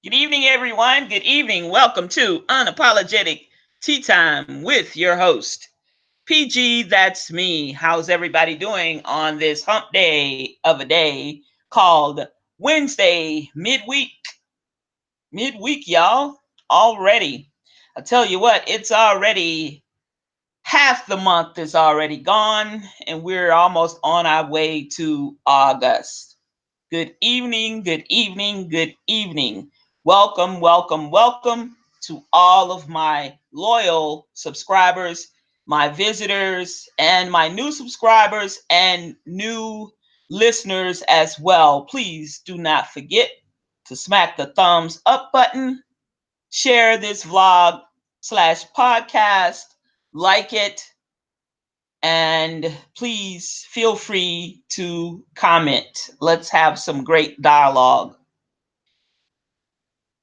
Good evening, everyone. Good evening. Welcome to Unapologetic Tea Time with your host, PG. That's me. How's everybody doing on this hump day of a day called Wednesday midweek? Midweek, y'all. Already. I tell you what, it's already half the month is already gone, and we're almost on our way to August. Good evening, good evening, good evening. Welcome, welcome, welcome to all of my loyal subscribers, my visitors, and my new subscribers and new listeners as well. Please do not forget to smack the thumbs up button, share this vlog slash podcast, like it, and please feel free to comment. Let's have some great dialogue.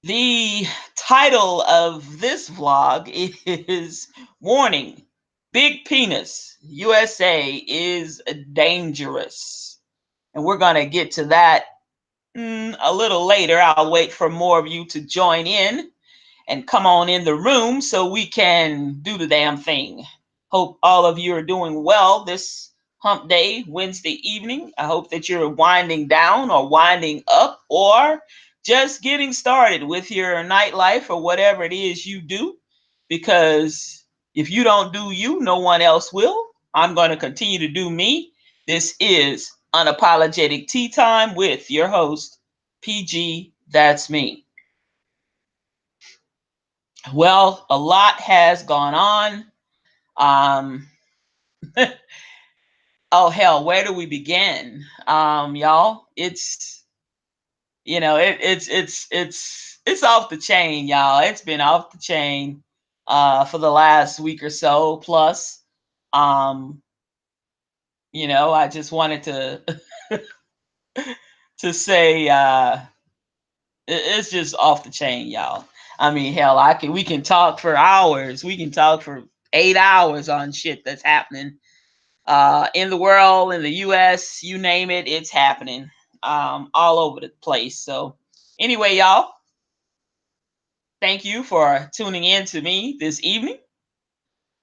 The title of this vlog is Warning, Big Penis, USA is dangerous. And we're going to get to that a little later. I'll wait for more of you to join in and come on in the room so we can do the damn thing. Hope all of you are doing well this hump day, Wednesday evening. I hope that you're winding down or winding up or just getting started with your nightlife or whatever it is you do. Because if you don't do you, no one else will. I'm going to continue to do me. This is Unapologetic Tea Time with your host, PG. That's me. Well, a lot has gone on. Um, oh hell, where do we begin? Y'all, it's it's off the chain, y'all. It's been off the chain for the last week or so plus. Um, I just wanted to to say it's just off the chain, y'all. I mean, hell, we can talk for hours. We can talk for 8 hours on shit that's happening in the world, in the U.S., you name it, it's happening all over the place. So anyway, y'all, thank you for tuning in to me this evening.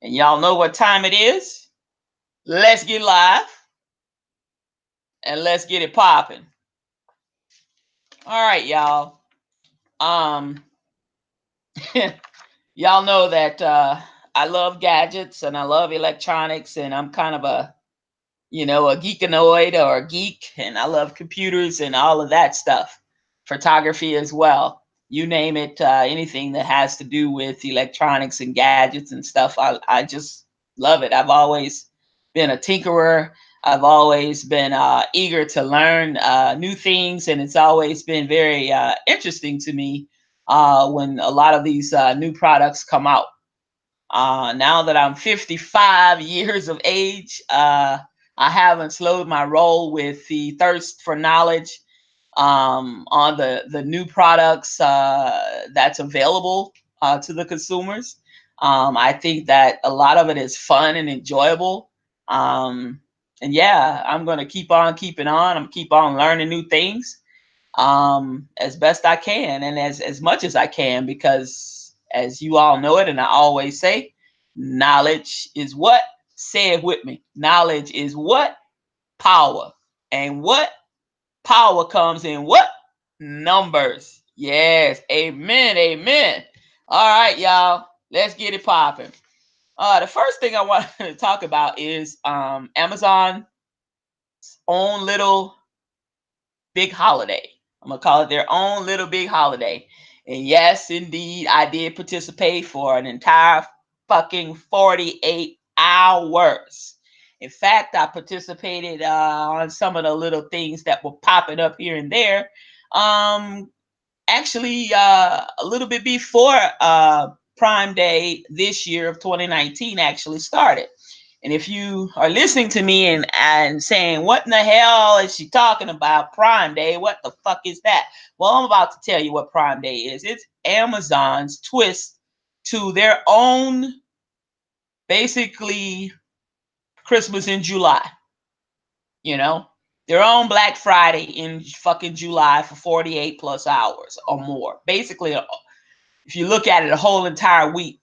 And y'all know what time it is. Let's get live and let's get it popping. All right, y'all. Um, y'all know that I love gadgets and I love electronics, and I'm kind of a geekanoid or a geek, and I love computers and all of that stuff. Photography as well. You name it, anything that has to do with electronics and gadgets and stuff. I just love it. I've always been a tinkerer. I've always been eager to learn new things, and it's always been very interesting to me when a lot of these new products come out. Now that I'm 55 years of age, I haven't slowed my roll with the thirst for knowledge on the new products that's available to the consumers. I think that a lot of it is fun and enjoyable. And yeah, I'm going to keep on keeping on. I'm keep on learning new things as best I can and as much as I can, because as you all know it, and I always say, knowledge is what? Say it with me. Knowledge is what? Power. And what? Power comes in what? Numbers. Yes. Amen. Amen. All right, y'all. Let's get it popping. The first thing I want to talk about is Amazon's own little big holiday. I'm gonna call it their own little big holiday. And yes, indeed, I did participate for an entire fucking 48 hours. In fact, I participated on some of the little things that were popping up here and there. Um, Actually, a little bit before Prime Day this year of 2019 actually started. And if you are listening to me and saying, what in the hell is she talking about? Prime Day? What the fuck is that? Well, I'm about to tell you what Prime Day is. It's Amazon's twist to their own, basically, Christmas in July. You know, They're on Black Friday in fucking July for 48 plus hours or more. Basically, if you look at it, a whole entire week.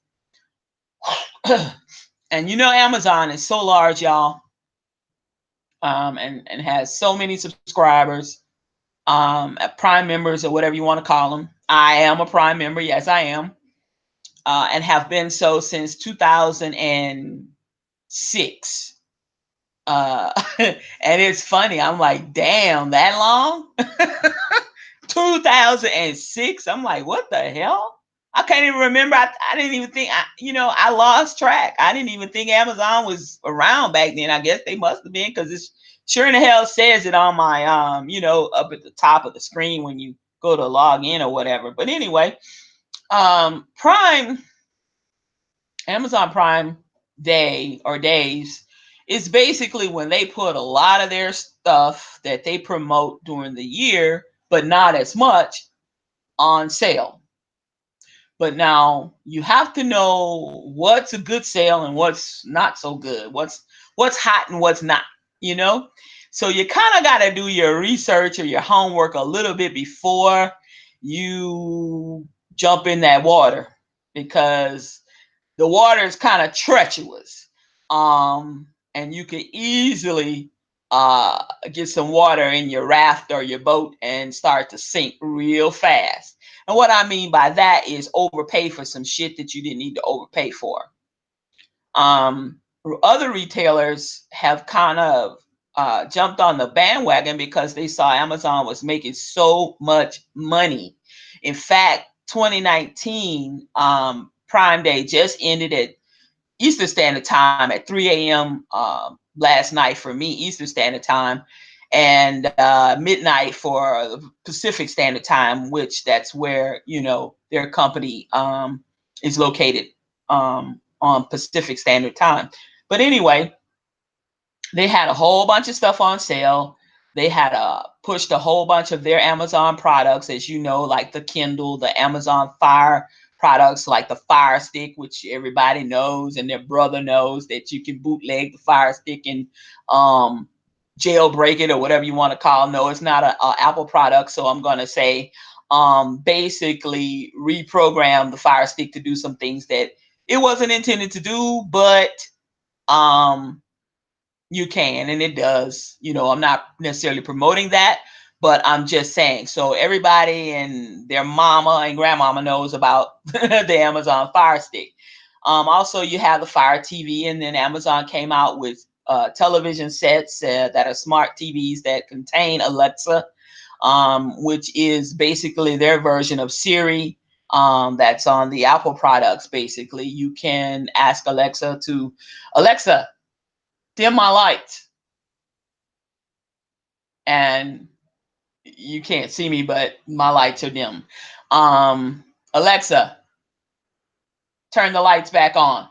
And you know, Amazon is so large, y'all, and has so many subscribers, Prime members or whatever you want to call them. I am a Prime member. Yes, I am. And have been so since 2006. And it's funny. I'm like, damn, that long? 2006. I'm like, what the hell? I can't even remember. I didn't even think, I lost track. I didn't even think Amazon was around back then. I guess they must have been, because it's sure in the hell says it on my, up at the top of the screen when you go to log in or whatever. But anyway, Prime, Amazon Prime Day or days is basically when they put a lot of their stuff that they promote during the year, but not as much, on sale. But now you have to know what's a good sale and what's not so good, what's hot and what's not, you know? So you kind of got to do your research or your homework a little bit before you jump in that water, because the water is kind of treacherous. And you could easily get some water in your raft or your boat and start to sink real fast. And what I mean by that is overpay for some shit that you didn't need to overpay for. Um, Other retailers have kind of jumped on the bandwagon because they saw Amazon was making so much money. In fact, 2019 Prime Day just ended at Eastern Standard Time at 3 a.m. Last night for me, Eastern Standard Time, and midnight for the Pacific Standard Time, which that's where, their company is located, on Pacific Standard Time. But anyway, they had a whole bunch of stuff on sale. They had pushed a whole bunch of their Amazon products, as you know, like the Kindle, the Amazon Fire products, like the Fire Stick, which everybody knows and their brother knows that you can bootleg the Fire Stick and jailbreak it or whatever you want to call it. No, it's not an Apple product, so I'm going to say basically reprogram the Fire Stick to do some things that it wasn't intended to do, but you can, and it does. I'm not necessarily promoting that, but I'm just saying. So everybody and their mama and grandmama knows about the Amazon Fire Stick. Also, you have the Fire TV, and then Amazon came out with television sets that are smart TVs that contain Alexa, which is basically their version of Siri. That's on the Apple products. Basically, you can ask Alexa to, Alexa, dim my lights. And you can't see me, but my lights are dim. Alexa, turn the lights back on.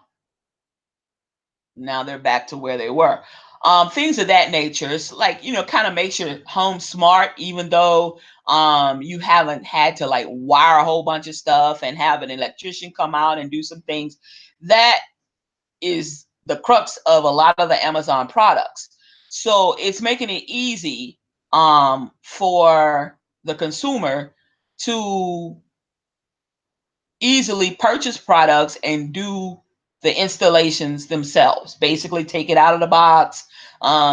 Now they're back to where they were. Things of that nature. It's like, kind of makes your home smart, even though you haven't had to like wire a whole bunch of stuff and have an electrician come out and do some things. That is the crux of a lot of the Amazon products. So it's making it easy for the consumer to easily purchase products and do the installations themselves. Basically, take it out of the box,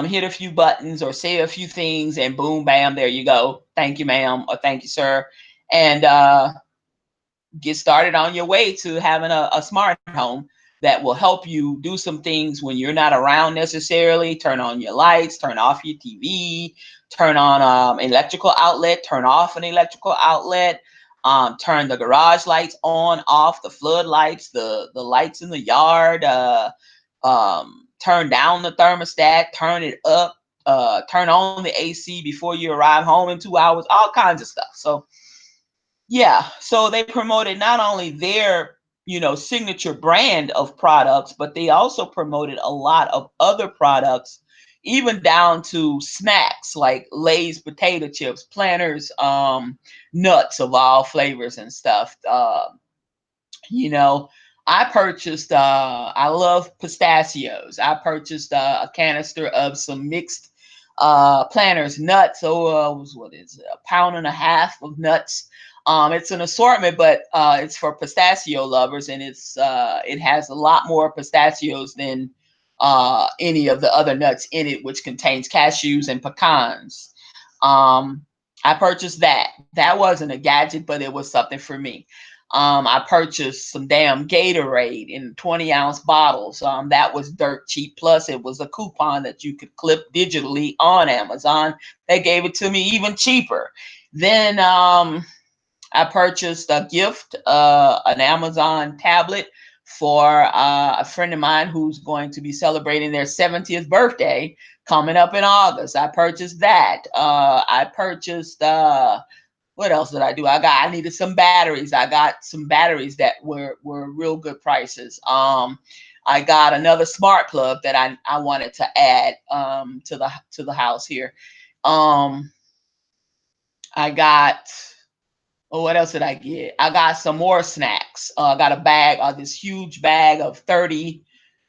hit a few buttons or say a few things, and boom, bam, there you go. Thank you, ma'am, or thank you, sir. And get started on your way to having a smart home that will help you do some things when you're not around necessarily. Turn on your lights, turn off your TV, turn on electrical outlet, turn off an electrical outlet, turn the garage lights on, off, the floodlights, the lights in the yard, turn down the thermostat, turn it up, turn on the AC before you arrive home in 2 hours, all kinds of stuff. So yeah, so they promoted not only their, signature brand of products, but they also promoted a lot of other products, even down to snacks like Lay's potato chips, Planters, nuts of all flavors and stuff. You know, I purchased, I love pistachios. I purchased a canister of some mixed Planters, nuts. So what is it, a pound and a half of nuts. It's an assortment, but it's for pistachio lovers, and it has a lot more pistachios than any of the other nuts in it, which contains cashews and pecans. I purchased that. That wasn't a gadget, but it was something for me. I purchased some damn Gatorade in 20-ounce bottles. That was dirt cheap. Plus, it was a coupon that you could clip digitally on Amazon. They gave it to me even cheaper. Then I purchased a gift, an Amazon tablet for a friend of mine who's going to be celebrating their 70th birthday coming up in August. I purchased that. I purchased what else did I do? I needed some batteries. I got some batteries that were real good prices. I got another smart plug that I wanted to add to the house here. Um, I got what else did I get? I got some more snacks. I got a bag, this huge bag of 30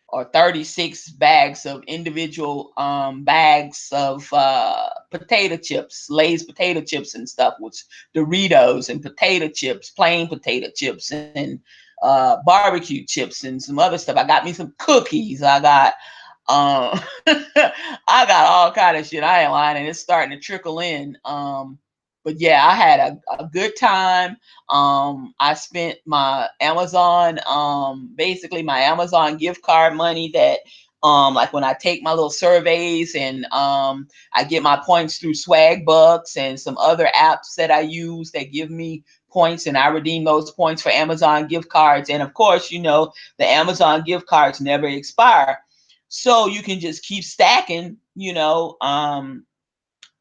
or 36 bags of individual bags of potato chips, Lay's potato chips and stuff, which Doritos and potato chips, plain potato chips, and barbecue chips and some other stuff. I got me some cookies. I got I got all kind of shit. I ain't lying, and it's starting to trickle in. But yeah, I had a good time. I spent my Amazon, basically my Amazon gift card money that, like when I take my little surveys and I get my points through Swag Bucks and some other apps that I use that give me points, and I redeem those points for Amazon gift cards. And of course, the Amazon gift cards never expire. So you can just keep stacking,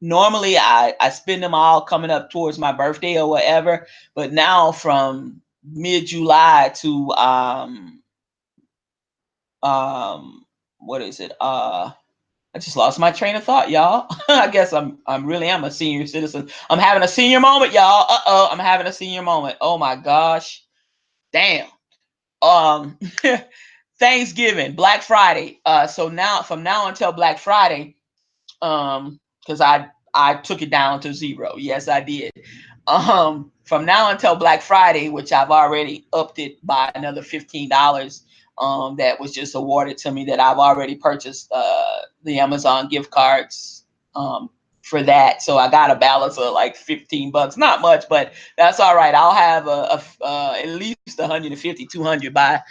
normally I spend them all coming up towards my birthday or whatever, but now from mid-July to um what is it? I just lost my train of thought, y'all. I guess I'm really am a senior citizen. I'm having a senior moment, y'all. Uh-oh, I'm having a senior moment. Oh my gosh. Damn. Um Thanksgiving, Black Friday. So now from now until Black Friday, because I took it down to zero. Yes, I did. From now until Black Friday, which I've already upped it by another $15. That was just awarded to me, that I've already purchased the Amazon gift cards for that. So I got a balance of like $15, not much, but that's all right. I'll have at least 150, 200 by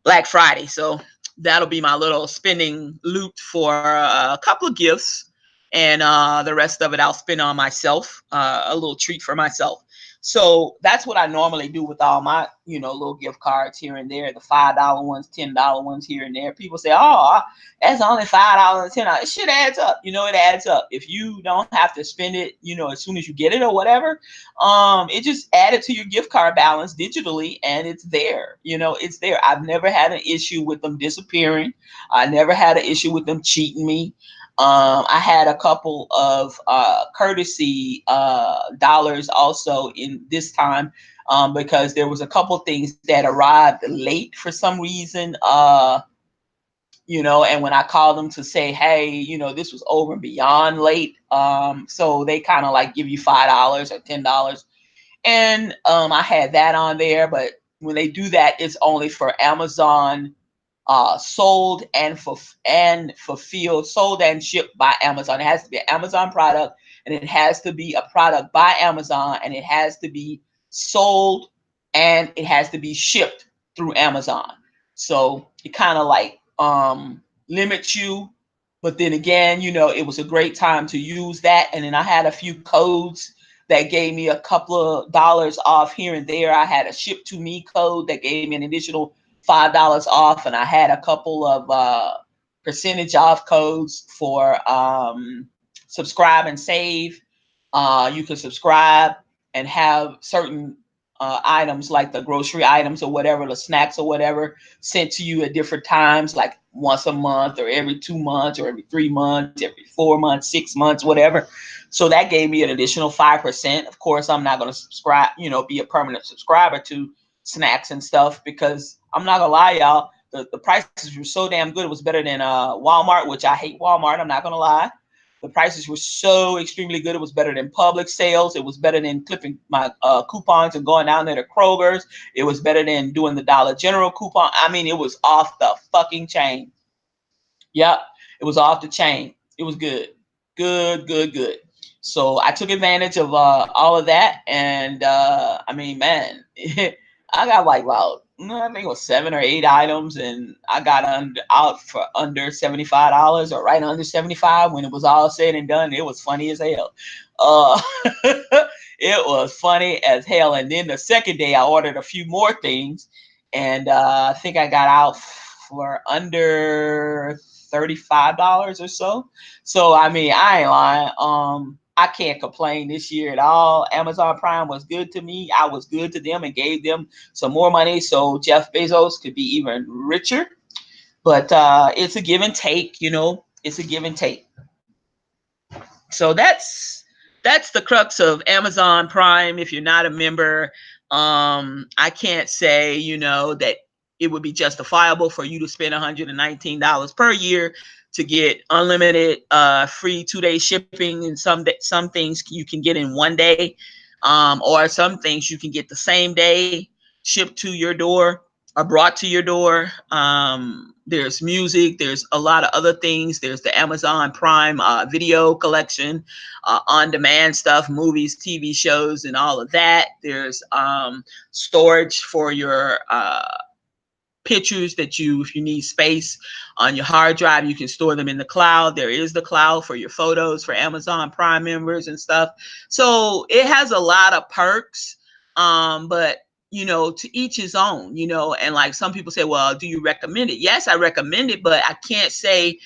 Black Friday. So that'll be my little spending loot for a couple of gifts. And the rest of it I'll spend on myself, a little treat for myself. So that's what I normally do with all my, little gift cards here and there, the $5 ones, $10 ones here and there. People say, oh, that's only $5 and $10. It shit adds up. It adds up. If you don't have to spend it, as soon as you get it or whatever, it just added to your gift card balance digitally, and it's there. It's there. I've never had an issue with them disappearing. I never had an issue with them cheating me. I had a couple of courtesy dollars also in this time, because there was a couple things that arrived late for some reason. And when I called them to say, hey, this was over and beyond late, so they kind of like give you $5 or $10. And I had that on there, but when they do that, it's only for Amazon sold and fulfilled, sold and shipped by Amazon. It has to be an Amazon product, and it has to be a product by Amazon, and it has to be sold, and it has to be shipped through Amazon. So it kind of like limits you. But then again, it was a great time to use that. And then I had a few codes that gave me a couple of dollars off here and there. I had a ship to me code that gave me an additional $5 off, and I had a couple of percentage off codes for subscribe and save. You can subscribe and have certain items, like the grocery items or whatever, the snacks or whatever, sent to you at different times, like once a month or every 2 months or every 3 months, every 4 months, 6 months, whatever. So that gave me an additional 5%. Of course, I'm not going to subscribe, be a permanent subscriber to snacks and stuff, because I'm not gonna lie, y'all, the prices were so damn good. It was better than Walmart, which I hate Walmart, I'm not gonna lie. The prices were so extremely good. It was better than public sales. It was better than clipping my coupons and going down there to Kroger's. It was better than doing the Dollar General coupon. I mean, it was off the fucking chain. Yep, it was off the chain. It was good, good, good, good. So I took advantage of all of that, and I mean, man, I got like about I think it was 7 or 8 items, and I got out for under $75 or right under 75 when it was all said and done. It was funny as hell. Uh, it was funny as hell. And then the second day, I ordered a few more things, and I think I got out for under $35 or so. So I mean, I ain't lying. I can't complain this year at all. Amazon Prime was good to me. I was good to them and gave them some more money so Jeff Bezos could be even richer. But it's a give and take, you know. It's a give and take. So that's the crux of Amazon Prime. If you're not a member, I can't say, you know, that it would be justifiable for you to spend $119 per year to get unlimited free 2-day shipping, and some things you can get in one day, or some things you can get the same day shipped to your door or brought to your door. There's music, there's a lot of other things. There's the Amazon Prime video collection, on-demand stuff, movies, TV shows, and all of that. There's storage for your pictures that if you need space on your hard drive, you can store them in the cloud. There is the cloud for your photos for Amazon Prime members and stuff. So it has a lot of perks, but you know, to each his own, you know. And like some people say, well, do you recommend it? Yes, I recommend it, but I can't say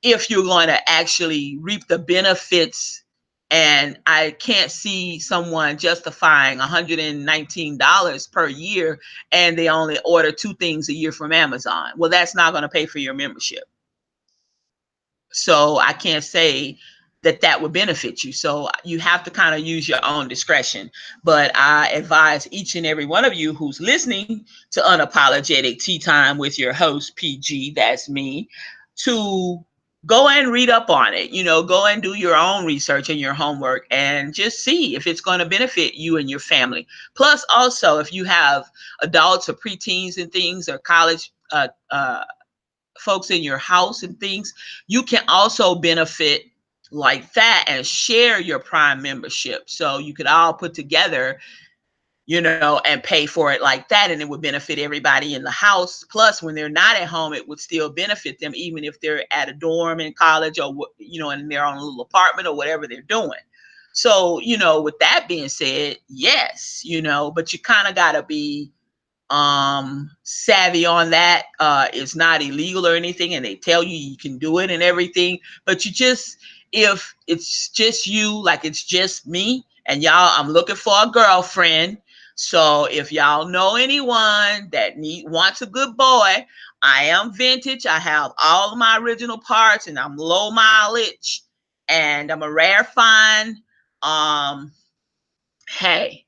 if you're going to actually reap the benefits. And I can't see someone justifying $119 per year and they only order 2 things a year from Amazon. Well, that's not going to pay for your membership. So I can't say that would benefit you. So you have to kind of use your own discretion. But I advise each and every one of you who's listening to Unapologetic Tea Time with your host, PG, that's me, to go and read up on it. You know, go and do your own research and your homework and just see if it's going to benefit you and your family. Plus, also, if you have adults or preteens and things, or college folks in your house and things, you can also benefit like that and share your Prime membership. So you could all put together, you know, and pay for it like that, and it would benefit everybody in the house. Plus, when they're not at home, it would still benefit them, even if they're at a dorm in college, or you know, in their own little apartment or whatever they're doing. So, you know, with that being said, yes, you know, but you kind of got to be savvy on that. It's not illegal or anything, and they tell you you can do it and everything, but you just, if it's just you, like it's just me and y'all, I'm looking for a girlfriend. So if y'all know anyone that wants a good boy, I am vintage. I have all of my original parts, and I'm low mileage, and I'm a rare find. Hey,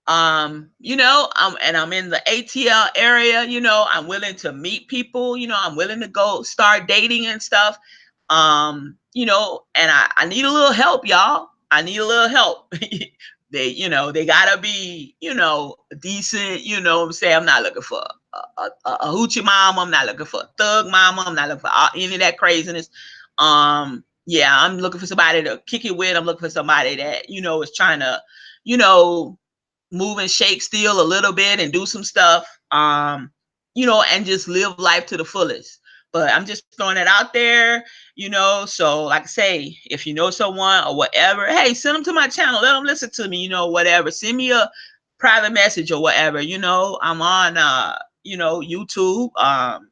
you know, I'm in the ATL area, you know, I'm willing to meet people, you know, I'm willing to go start dating and stuff. You know, and I need a little help, y'all. I need a little help. They, you know, they gotta be, you know, decent, you know what I'm saying? I'm not looking for a hoochie mom. I'm not looking for a thug mama. I'm not looking for any of that craziness. Yeah, I'm looking for somebody to kick it with. I'm looking for somebody that, you know, is trying to, you know, move and shake still a little bit and do some stuff, you know, and just live life to the fullest. But I'm just throwing it out there, you know. So like I say, if you know someone or whatever, hey, send them to my channel, let them listen to me, you know, whatever. Send me a private message or whatever, you know. I'm on you know, YouTube.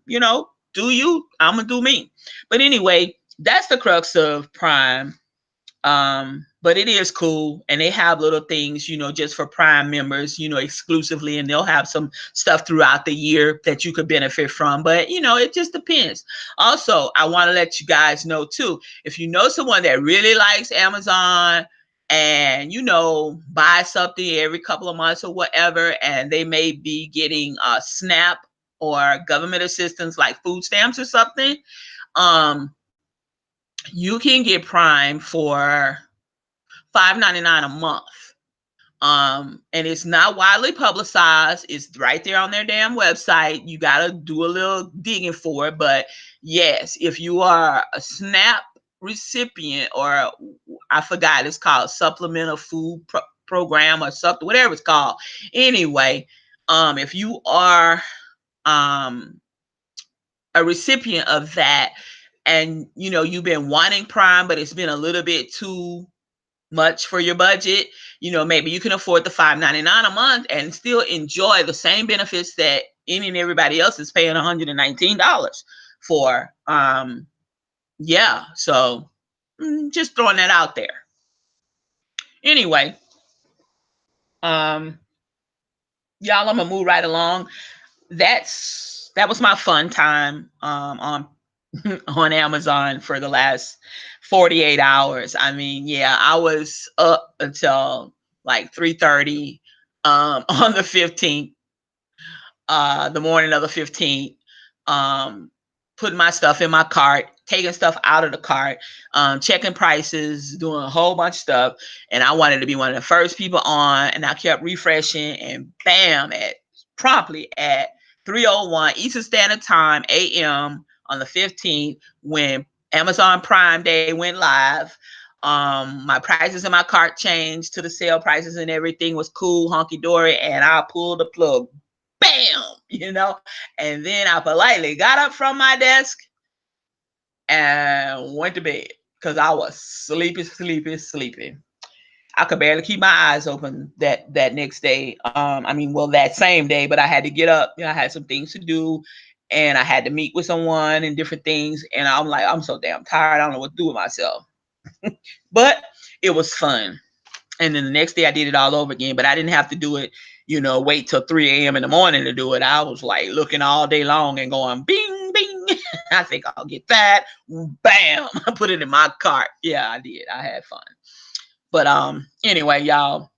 You know, do you, I'm gonna do me. But anyway, that's the crux of Prime. But it is cool, and they have little things, you know, just for Prime members, you know, exclusively, and they'll have some stuff throughout the year that you could benefit from. But you know, it just depends. Also, I want to let you guys know too, if you know someone that really likes Amazon and, you know, buy something every couple of months or whatever, and they may be getting SNAP or government assistance like food stamps or something, um you can get Prime for $5.99 a month. And it's not widely publicized. It's right there on their damn website. You gotta do a little digging for it. But yes, if you are a SNAP recipient, or I forgot, it's called supplemental food program or something, whatever it's called. Anyway, if you are um a recipient of that, and you've been wanting Prime, but it's been a little bit too much for your budget, maybe you can afford the $5.99 a month and still enjoy the same benefits that any and everybody else is paying $119 for. Yeah, so just throwing that out there. Anyway, um, y'all, I'm gonna move right along. That was my fun time on on Amazon for the last 48 hours. I mean, yeah, I was up until like 3:30 on the 15th, the morning of the 15th, um, putting my stuff in my cart, taking stuff out of the cart, checking prices, doing a whole bunch of stuff. And I wanted to be one of the first people on, and I kept refreshing, and bam, at promptly at 3:01 Eastern Standard Time AM on the 15th, when Amazon Prime Day went live. My prices in my cart changed to the sale prices, and everything was cool, honky dory, and I pulled the plug. Bam, and then I politely got up from my desk and went to bed because I was sleepy. I could barely keep my eyes open that next day. Well, that same day, but I had to get up. I had some things to do, and I had to meet with someone and different things. And I'm like, I'm so damn tired. I don't know what to do with myself. But it was fun. And then the next day I did it all over again, but I didn't have to do it, wait till 3 a.m. in the morning to do it. I was like looking all day long and going bing, bing. I think I'll get that. Bam. I put it in my cart. Yeah, I did. I had fun. But anyway, y'all,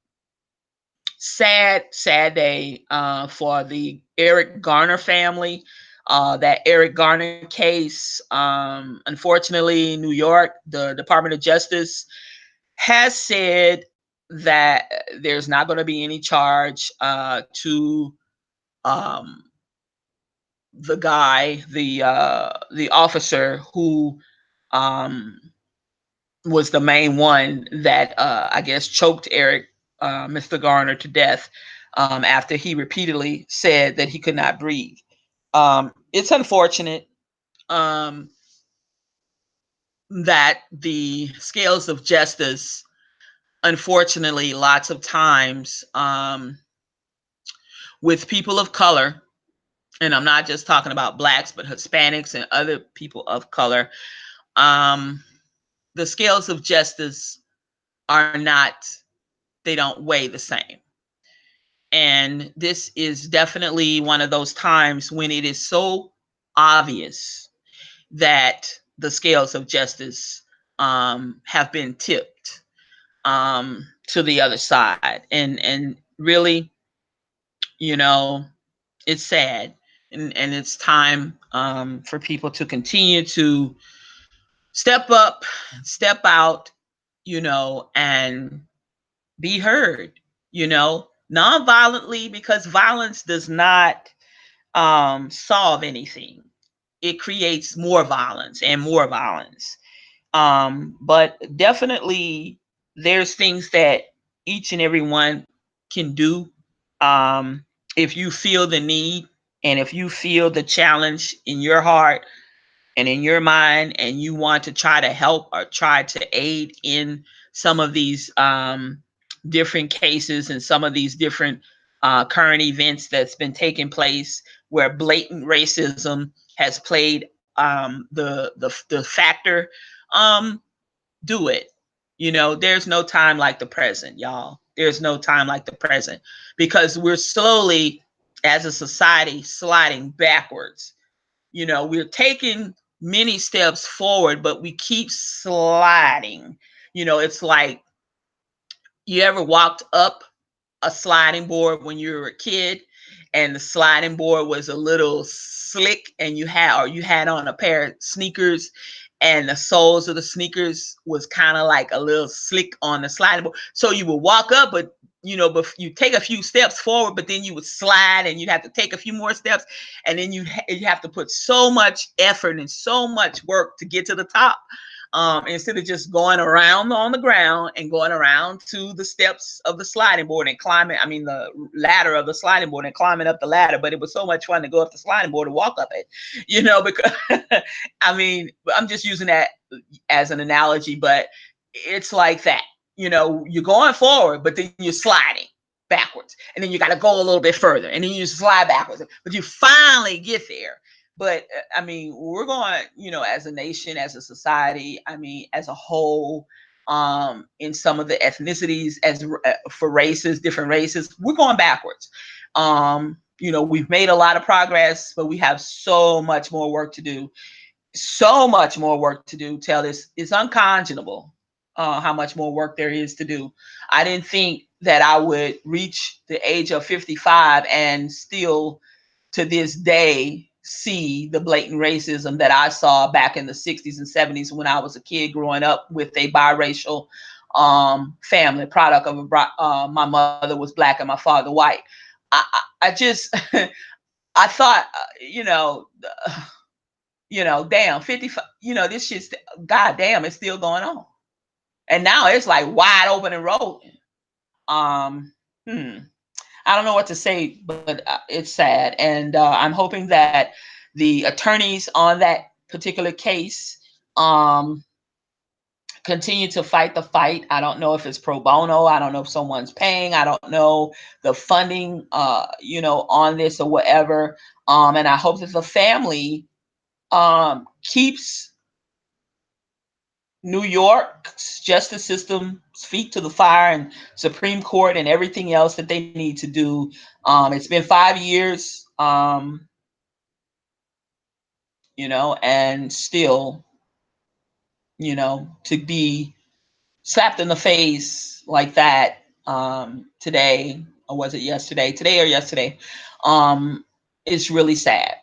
sad day for the Eric Garner family. That Eric Garner case, unfortunately, New York, the Department of Justice has said that there's not going to be any charge to um, the officer who um, was the main one that I guess choked Mr. Garner to death after he repeatedly said that he could not breathe. It's unfortunate um, that the scales of justice, unfortunately, lots of times with people of color, and I'm not just talking about blacks, but Hispanics and other people of color, um, the scales of justice are not, they don't weigh the same. And this is definitely one of those times when it is so obvious that the scales of justice have been tipped to the other side. And really, you know, it's sad. And it's time for people to continue to step up, step out, and be heard, non-violently, because violence does not solve anything. It creates more violence and more violence. But definitely, there's things that each and every one can do. If you feel the need, and if you feel the challenge in your heart and in your mind, and you want to try to help or try to aid in some of these different cases and some of these different current events that's been taking place, where blatant racism has played the factor, um, do it. There's no time like the present, y'all. There's no time like the present, because we're slowly, as a society, sliding backwards. We're taking many steps forward, but we keep sliding. It's like, you ever walked up a sliding board when you were a kid, and the sliding board was a little slick, and you had on a pair of sneakers, and the soles of the sneakers was kind of like a little slick on the sliding board. So you would walk up, but but you take a few steps forward, but then you would slide, and you'd have to take a few more steps, and then you have to put so much effort and so much work to get to the top. Instead of just going around on the ground and going around to the steps of the sliding board and climbing, I mean, the ladder of the sliding board and climbing up the ladder. But it was so much fun to go up the sliding board and walk up it, because I mean, I'm just using that as an analogy, but it's like that. You're going forward, but then you're sliding backwards, and then you got to go a little bit further, and then you slide backwards, but you finally get there. But I mean, we're going, as a nation, as a society, I mean, as a whole, in some of the ethnicities, for races, different races, we're going backwards. We've made a lot of progress, but we have so much more work to do. So much more work to do. Tell this, it's unconscionable how much more work there is to do. I didn't think that I would reach the age of 55 and still, to this day, see the blatant racism that I saw back in the 60s and 70s when I was a kid growing up with a biracial family, product of my mother was black and my father white. I just I thought, damn, 55, this shit's, goddamn, it's still going on. And now it's like wide open and rolling. I don't know what to say, but it's sad. And I'm hoping that the attorneys on that particular case continue to fight the fight. I don't know if it's pro bono. I don't know if someone's paying. I don't know the funding, on this or whatever. And I hope that the family keeps New York's justice system's feet to the fire, and Supreme Court and everything else that they need to do. It's been 5 years, and still, to be slapped in the face like that today, or was it yesterday? Today or yesterday, is really sad,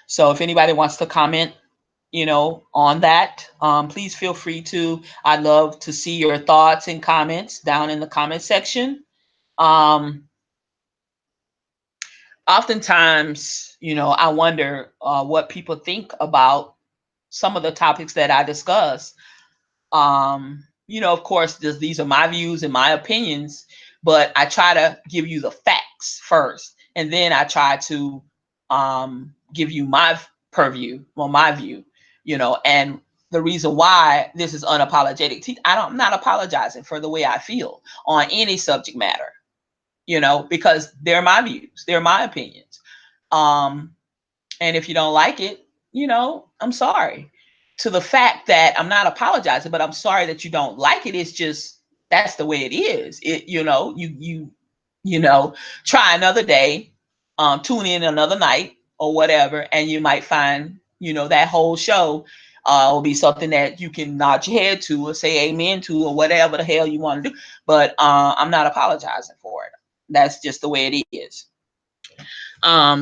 So if anybody wants to comment, on that, please feel free to. I'd love to see your thoughts and comments down in the comment section. Oftentimes, I wonder what people think about some of the topics that I discuss. Of course, these are my views and my opinions, but I try to give you the facts first, and then I try to give you my purview or my view, and the reason why this is unapologetic. I'm not apologizing for the way I feel on any subject matter, because they're my views, they're my opinions. And if you don't like it, I'm sorry. To the fact that I'm not apologizing, but I'm sorry that you don't like it. It's just, that's the way it is. Try another day, tune in another night or whatever, and you might find, that whole show will be something that you can nod your head to or say amen to or whatever the hell you want to do. But I'm not apologizing for it. That's just the way it is.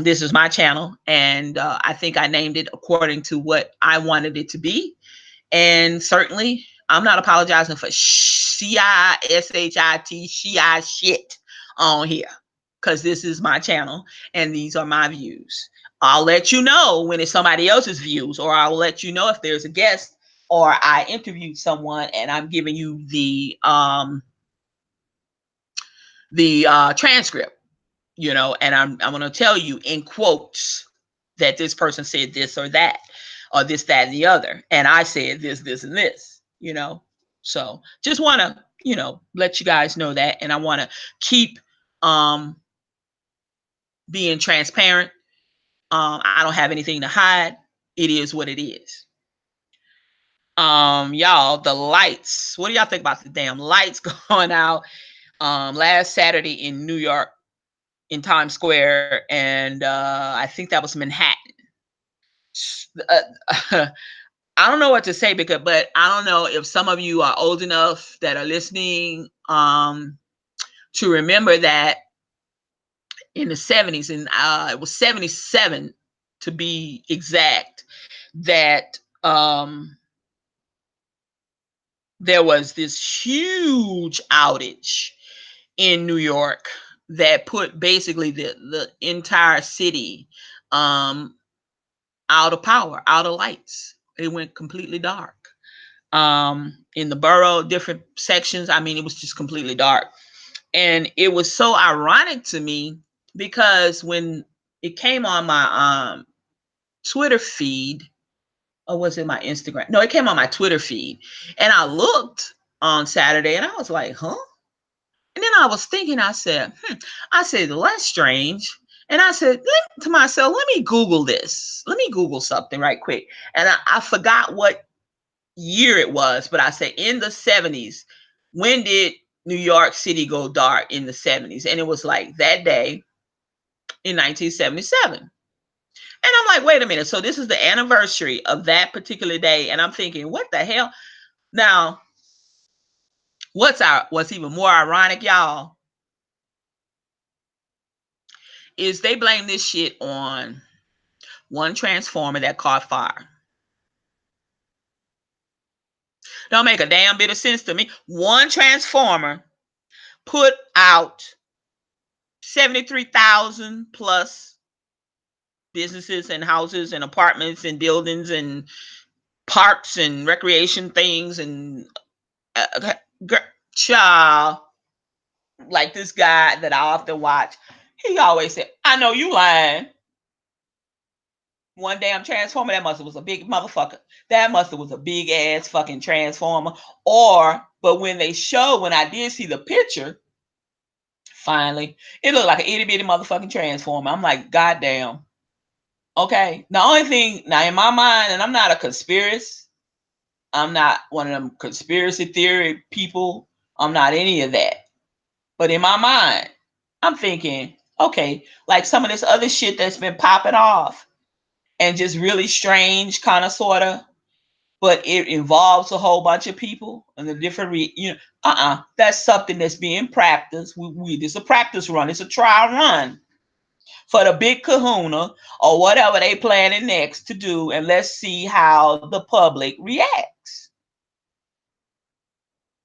This is my channel, and I think I named it according to what I wanted it to be. And certainly, I'm not apologizing for shit shit on here, because this is my channel and these are my views. I'll let you know when it's somebody else's views, or I'll let you know if there's a guest or I interviewed someone and I'm giving you the transcript. And I'm going to tell you in quotes that this person said this or that, or this, that, and the other. And I said this, and this, So just want to, let you guys know that. And I want to keep being transparent. I don't have anything to hide. It is what it is. Y'all, the lights. What do y'all think about the damn lights going out last Saturday in New York, in Times Square, and I think that was Manhattan. I don't know what to say, but I don't know if some of you are old enough that are listening to remember that in the 70s, and it was 77 to be exact, that there was this huge outage in New York that put basically the entire city um, out of power, out of lights. It went completely dark. In the borough, different sections, I mean, it was just completely dark. And it was so ironic to me because when it came on my Twitter feed, or was it my Instagram? No, it came on my Twitter feed. And I looked on Saturday and I was like, huh? And then I was thinking, I said, I said, well, that's strange. And I said to myself, let me Google this. Let me Google something right quick. And I forgot what year it was, but I said in the 70s, when did New York City go dark in the 70s? And it was like that day in 1977. And I'm like, wait a minute. So this is the anniversary of that particular day. And I'm thinking, what the hell? Now, what's even more ironic, y'all, is they blame this shit on one transformer that caught fire. Don't make a damn bit of sense to me. One transformer put out 73,000 plus businesses and houses and apartments and buildings and parks and recreation things and child, like this guy that I often watch, he always said, I know you lying. One damn transformer, that must have was a big motherfucker. That must have was a big ass fucking transformer. When I did see the picture, finally, it looked like an itty bitty motherfucking transformer. I'm like, goddamn. Okay. The only thing now in my mind, and I'm not a conspiracist, I'm not one of them conspiracy theory people. I'm not any of that. But in my mind, I'm thinking, okay, like some of this other shit that's been popping off and just really strange, kind of, sort of, but it involves a whole bunch of people and the different, that's something that's being practiced. It's a practice run. It's a trial run for the big kahuna or whatever they planning next to do. And let's see how the public reacts.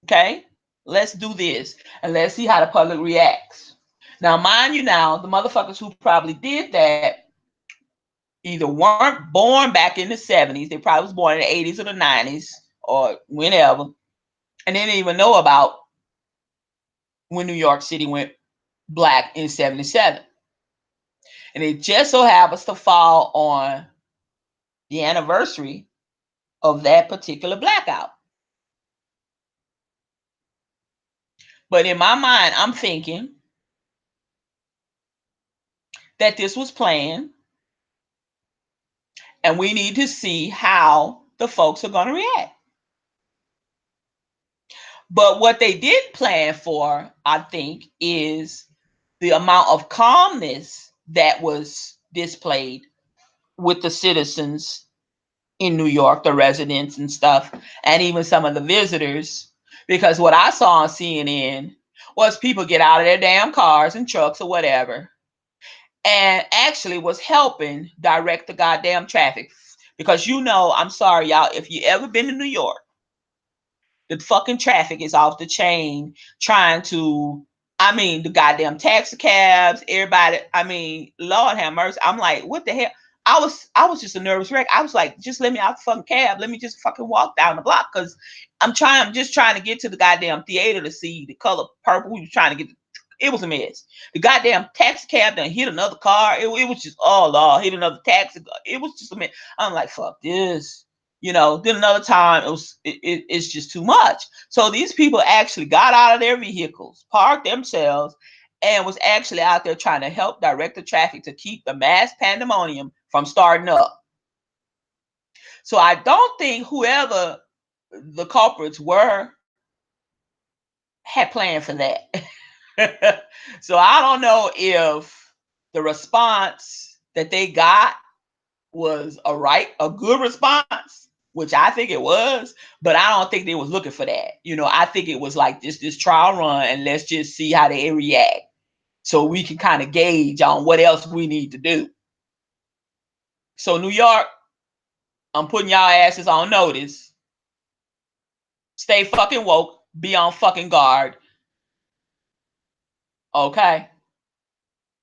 Okay, let's do this and let's see how the public reacts. Now, mind you, now the motherfuckers who probably did that either weren't born back in the 70s, they probably was born in the 80s or the 90s or whenever, and they didn't even know about when New York City went black in 77. And it just so happens to fall on the anniversary of that particular blackout. But in my mind, I'm thinking that this was planned and we need to see how the folks are going to react. But what they did plan for, I think, is the amount of calmness that was displayed with the citizens in New York, the residents and stuff, and even some of the visitors. Because what I saw on CNN was people get out of their damn cars and trucks or whatever, and actually was helping direct the goddamn traffic. Because I'm sorry, y'all, if you ever been to New York, the fucking traffic is off the chain trying to, the goddamn taxi cabs, everybody, Lord have mercy. I'm like, what the hell? I was just a nervous wreck. I was like, just let me out the fucking cab. Let me just fucking walk down the block because I'm just trying to get to the goddamn theater to see the color purple. We were trying to get, it was a mess. The goddamn taxi cab done hit another car. It was just, oh Lord, hit another taxi. It was just a mess. I'm like, fuck this. Then another time it's just too much. So these people actually got out of their vehicles, parked themselves, and was actually out there trying to help direct the traffic to keep the mass pandemonium from starting up. So I don't think whoever the culprits were had planned for that. So I don't know if the response that they got was a good response, which I think it was, but I don't think they was looking for that. I think it was like this trial run, and let's just see how they react, so we can kind of gauge on what else we need to do. So New York, I'm putting y'all asses on notice. Stay fucking woke. Be on fucking guard. Okay?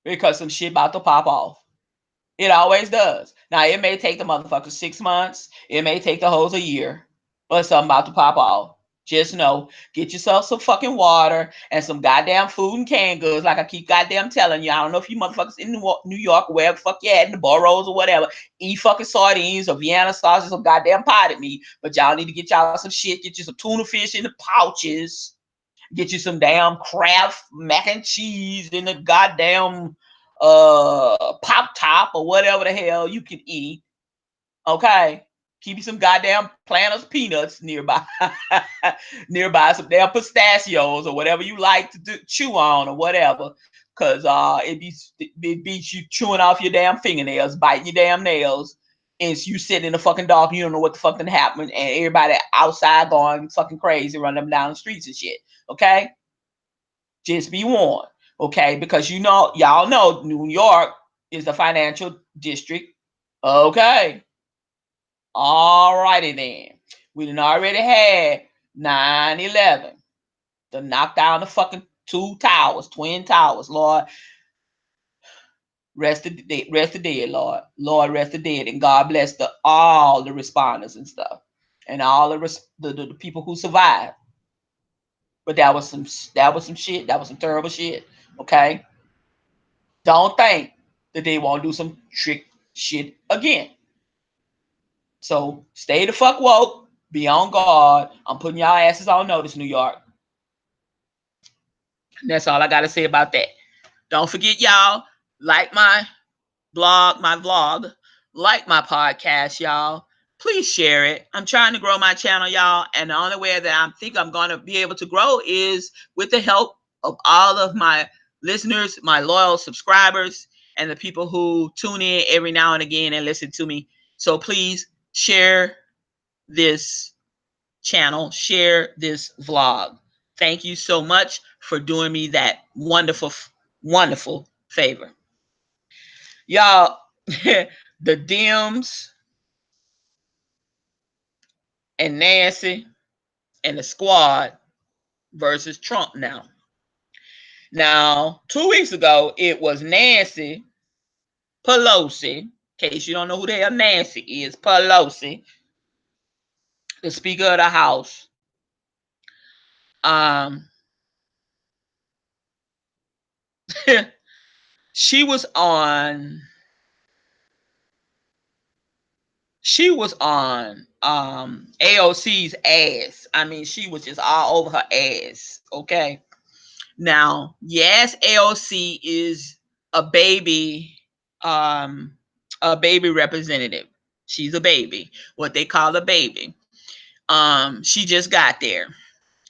Because some shit about to pop off. It always does. Now, it may take the motherfuckers 6 months. It may take the hoes a year. But something about to pop off. Just know, get yourself some fucking water and some goddamn food and canned goods, like I keep goddamn telling you. I don't know if you motherfuckers in New York, wherever the fuck you at, in the boroughs or whatever, eat fucking sardines or Vienna sausage, some goddamn potted meat. But y'all need to get y'all some shit. Get you some tuna fish in the pouches. Get you some damn Kraft mac and cheese in the goddamn pop top or whatever the hell you can eat. Okay? Keep you some goddamn Planters peanuts nearby. Nearby, some damn pistachios or whatever you like to chew on or whatever. Cause it beats you chewing off your damn fingernails, biting your damn nails, and you sitting in the fucking dark, you don't know what the fuck happened, and everybody outside going fucking crazy, running them down the streets and shit. Okay? Just be warned. Okay? Because you know, y'all know New York is the financial district. Okay. All righty then. We done already had 9/11 to knock down the fucking twin towers. Lord, rest the dead, Lord. Lord, rest the dead. And God bless all the responders and stuff. And all the people who survived. But that was some shit. That was some terrible shit. Okay? Don't think that they won't do some trick shit again. So stay the fuck woke. Be on guard. I'm putting y'all asses on notice, New York. And that's all I got to say about that. Don't forget, y'all, like my vlog, like my podcast, y'all. Please share it. I'm trying to grow my channel, y'all. And the only way that I think I'm going to be able to grow is with the help of all of my listeners, my loyal subscribers, and the people who tune in every now and again and listen to me. So please share this channel, share this vlog. Thank you so much for doing me that wonderful, wonderful favor. Y'all, the Dems and Nancy and the squad versus Trump now. Now, 2 weeks ago, it was Nancy Pelosi. In case you don't know who the hell Nancy is, Pelosi, the Speaker of the House. She was on AOC's ass. I mean, she was just all over her ass. Okay. Now, yes, AOC is a baby representative. She's a baby, what they call a baby. She just got there.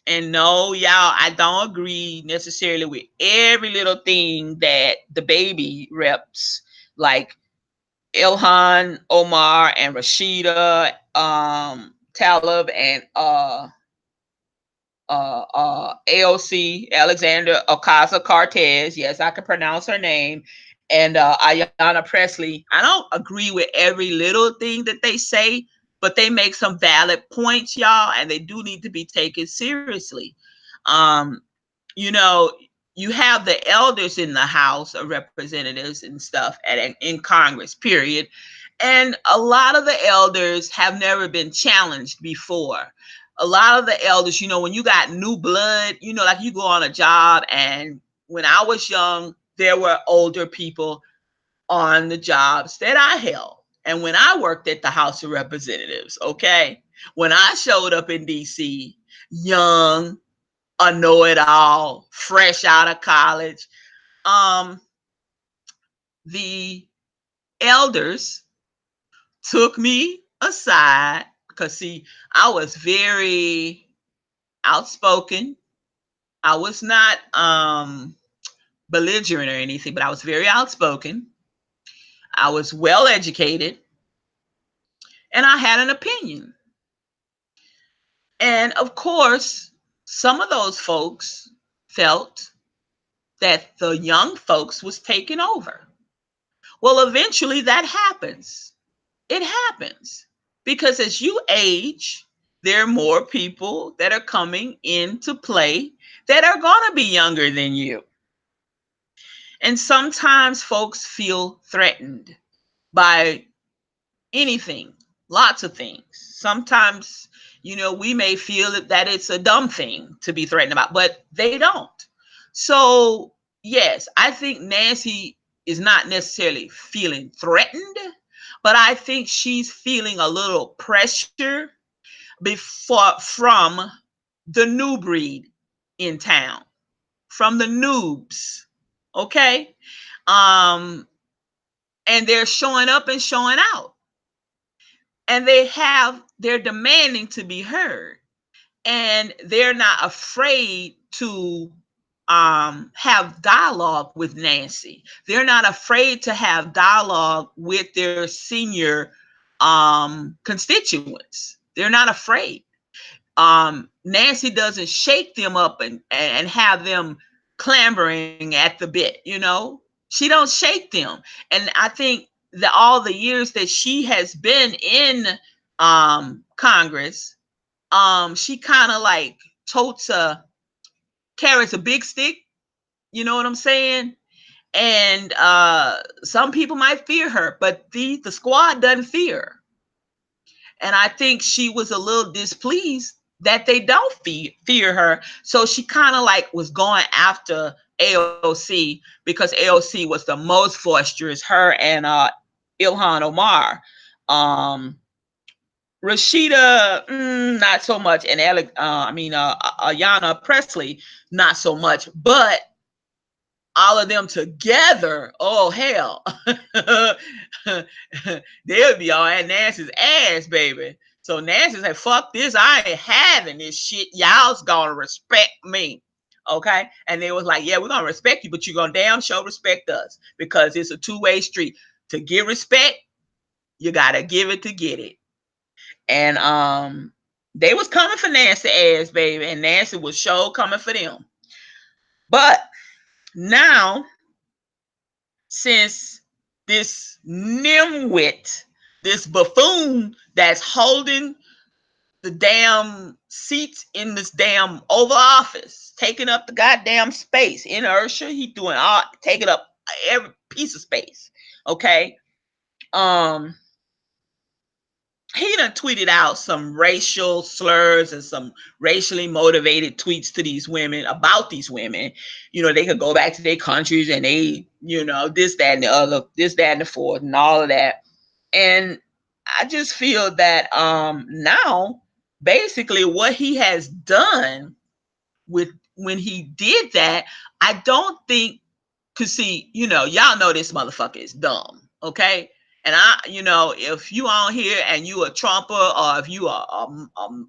And no, y'all, I don't agree necessarily with every little thing that the baby reps, like Ilhan Omar and Rashida Tlaib and AOC, Alexandra Ocasio-Cortez. Yes, I can pronounce her name. And Ayanna Pressley. I don't agree with every little thing that they say, but they make some valid points, y'all, and they do need to be taken seriously. You know, you have the elders in the House of Representatives and stuff in Congress, period. And a lot of the elders have never been challenged before. A lot of the elders, you know, when you got new blood, you know, like you go on a job, and when I was young, there were older people on the jobs that I held. And when I worked at the House of Representatives, okay, when I showed up in DC, young, a know-it-all, fresh out of college, the elders took me aside because, see, I was very outspoken. I was not belligerent or anything, but I was very outspoken. I was well educated, and I had an opinion. And of course, some of those folks felt that the young folks was taking over. Well, eventually that happens. It happens because as you age, there are more people that are coming into play that are going to be younger than you. And sometimes folks feel threatened by anything, lots of things. Sometimes, we may feel that it's a dumb thing to be threatened about, but they don't. So, yes, I think Nancy is not necessarily feeling threatened, but I think she's feeling a little pressure from the new breed in town, from the noobs. Okay? Um, and they're showing up and showing out. And they're demanding to be heard. And they're not afraid to have dialogue with Nancy. They're not afraid to have dialogue with their senior constituents. They're not afraid. Nancy doesn't shake them up and have them clambering at the bit. She don't shake them. And I think that all the years that she has been in Congress, she kind of like totes carries a big stick. You know what I'm saying? And some people might fear her, but the squad doesn't fear her. And I think she was a little displeased that they don't fear her. So she kind of like was going after AOC because AOC was the most boisterous, her and Ilhan Omar. Rashida, not so much, and Ayanna Presley, not so much, but all of them together, oh hell, they'll be all at Nancy's ass, baby. So Nancy said, "Fuck this! I ain't having this shit. Y'all's gonna respect me." Okay, and they was like, "Yeah, we're gonna respect you, but you're gonna damn sure respect us because it's a two-way street. To get respect, you gotta give it to get it." And they was coming for Nancy ass, baby, and Nancy was sure coming for them. But now, since this nimwit, this buffoon that's holding the damn seats in this damn Oval Office, taking up the goddamn space, inertia, he doing all taking up every piece of space. Okay. He done tweeted out some racial slurs and some racially motivated tweets to these women about these women. They could go back to their countries and they, this, that, and the other, this, that, and the fourth, and all of that. And I just feel that now, basically, what he has done with when he did that, I don't think, because see, y'all know this motherfucker is dumb, okay? And if you on here and you a Trumper or if you are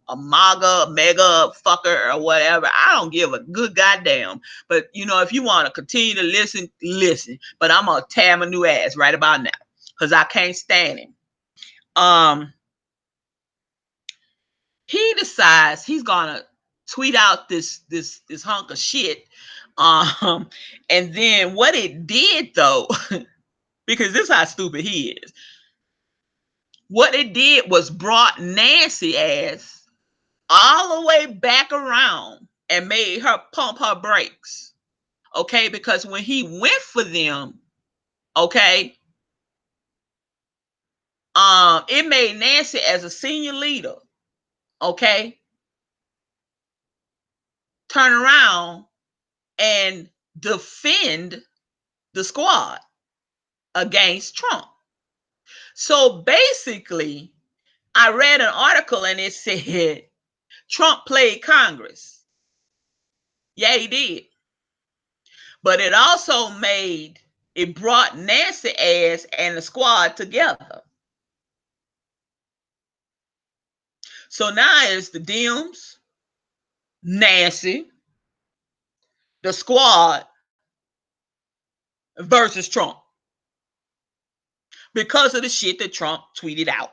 a MAGA, mega fucker or whatever, I don't give a good goddamn. But if you want to continue to listen, listen. But I'm gonna tear my new ass right about now because I can't stand him. He decides he's gonna tweet out this hunk of shit. And then what it did though, because this is how stupid he is. What it did was brought Nancy ass all the way back around and made her pump her brakes. Okay, because when he went for them, okay, it made Nancy as a senior leader, okay, turn around and defend the squad against Trump. So basically, I read an article and it said Trump played Congress. Yeah, he did. But it brought Nancy ass and the squad together. So now it's the Dems, Nancy, the squad versus Trump because of the shit that Trump tweeted out.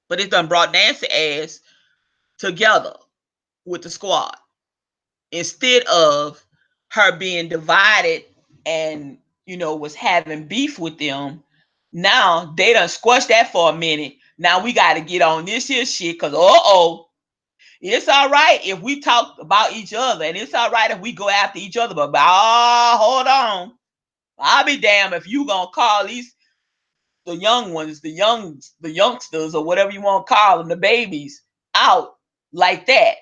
But it done brought Nancy ass together with the squad instead of her being divided and was having beef with them Now they done squashed that for a minute. Now we got to get on this here shit because it's all right if we talk about each other, and it's all right if we go after each other. But hold on, I'll be damned if you gonna call these the young ones, the youngsters, or whatever you want to call them, the babies, out like that,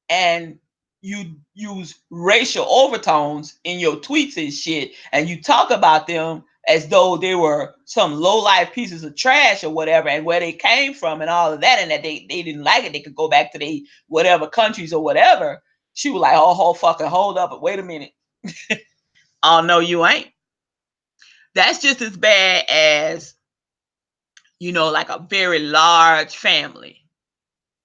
and you use racial overtones in your tweets and shit, and you talk about them as though they were some low-life pieces of trash or whatever, and where they came from and all of that, and that they didn't like it, they could go back to their whatever countries or whatever. She was like, oh fucking hold up, wait a minute. Oh no, you ain't. That's just as bad as, like a very large family.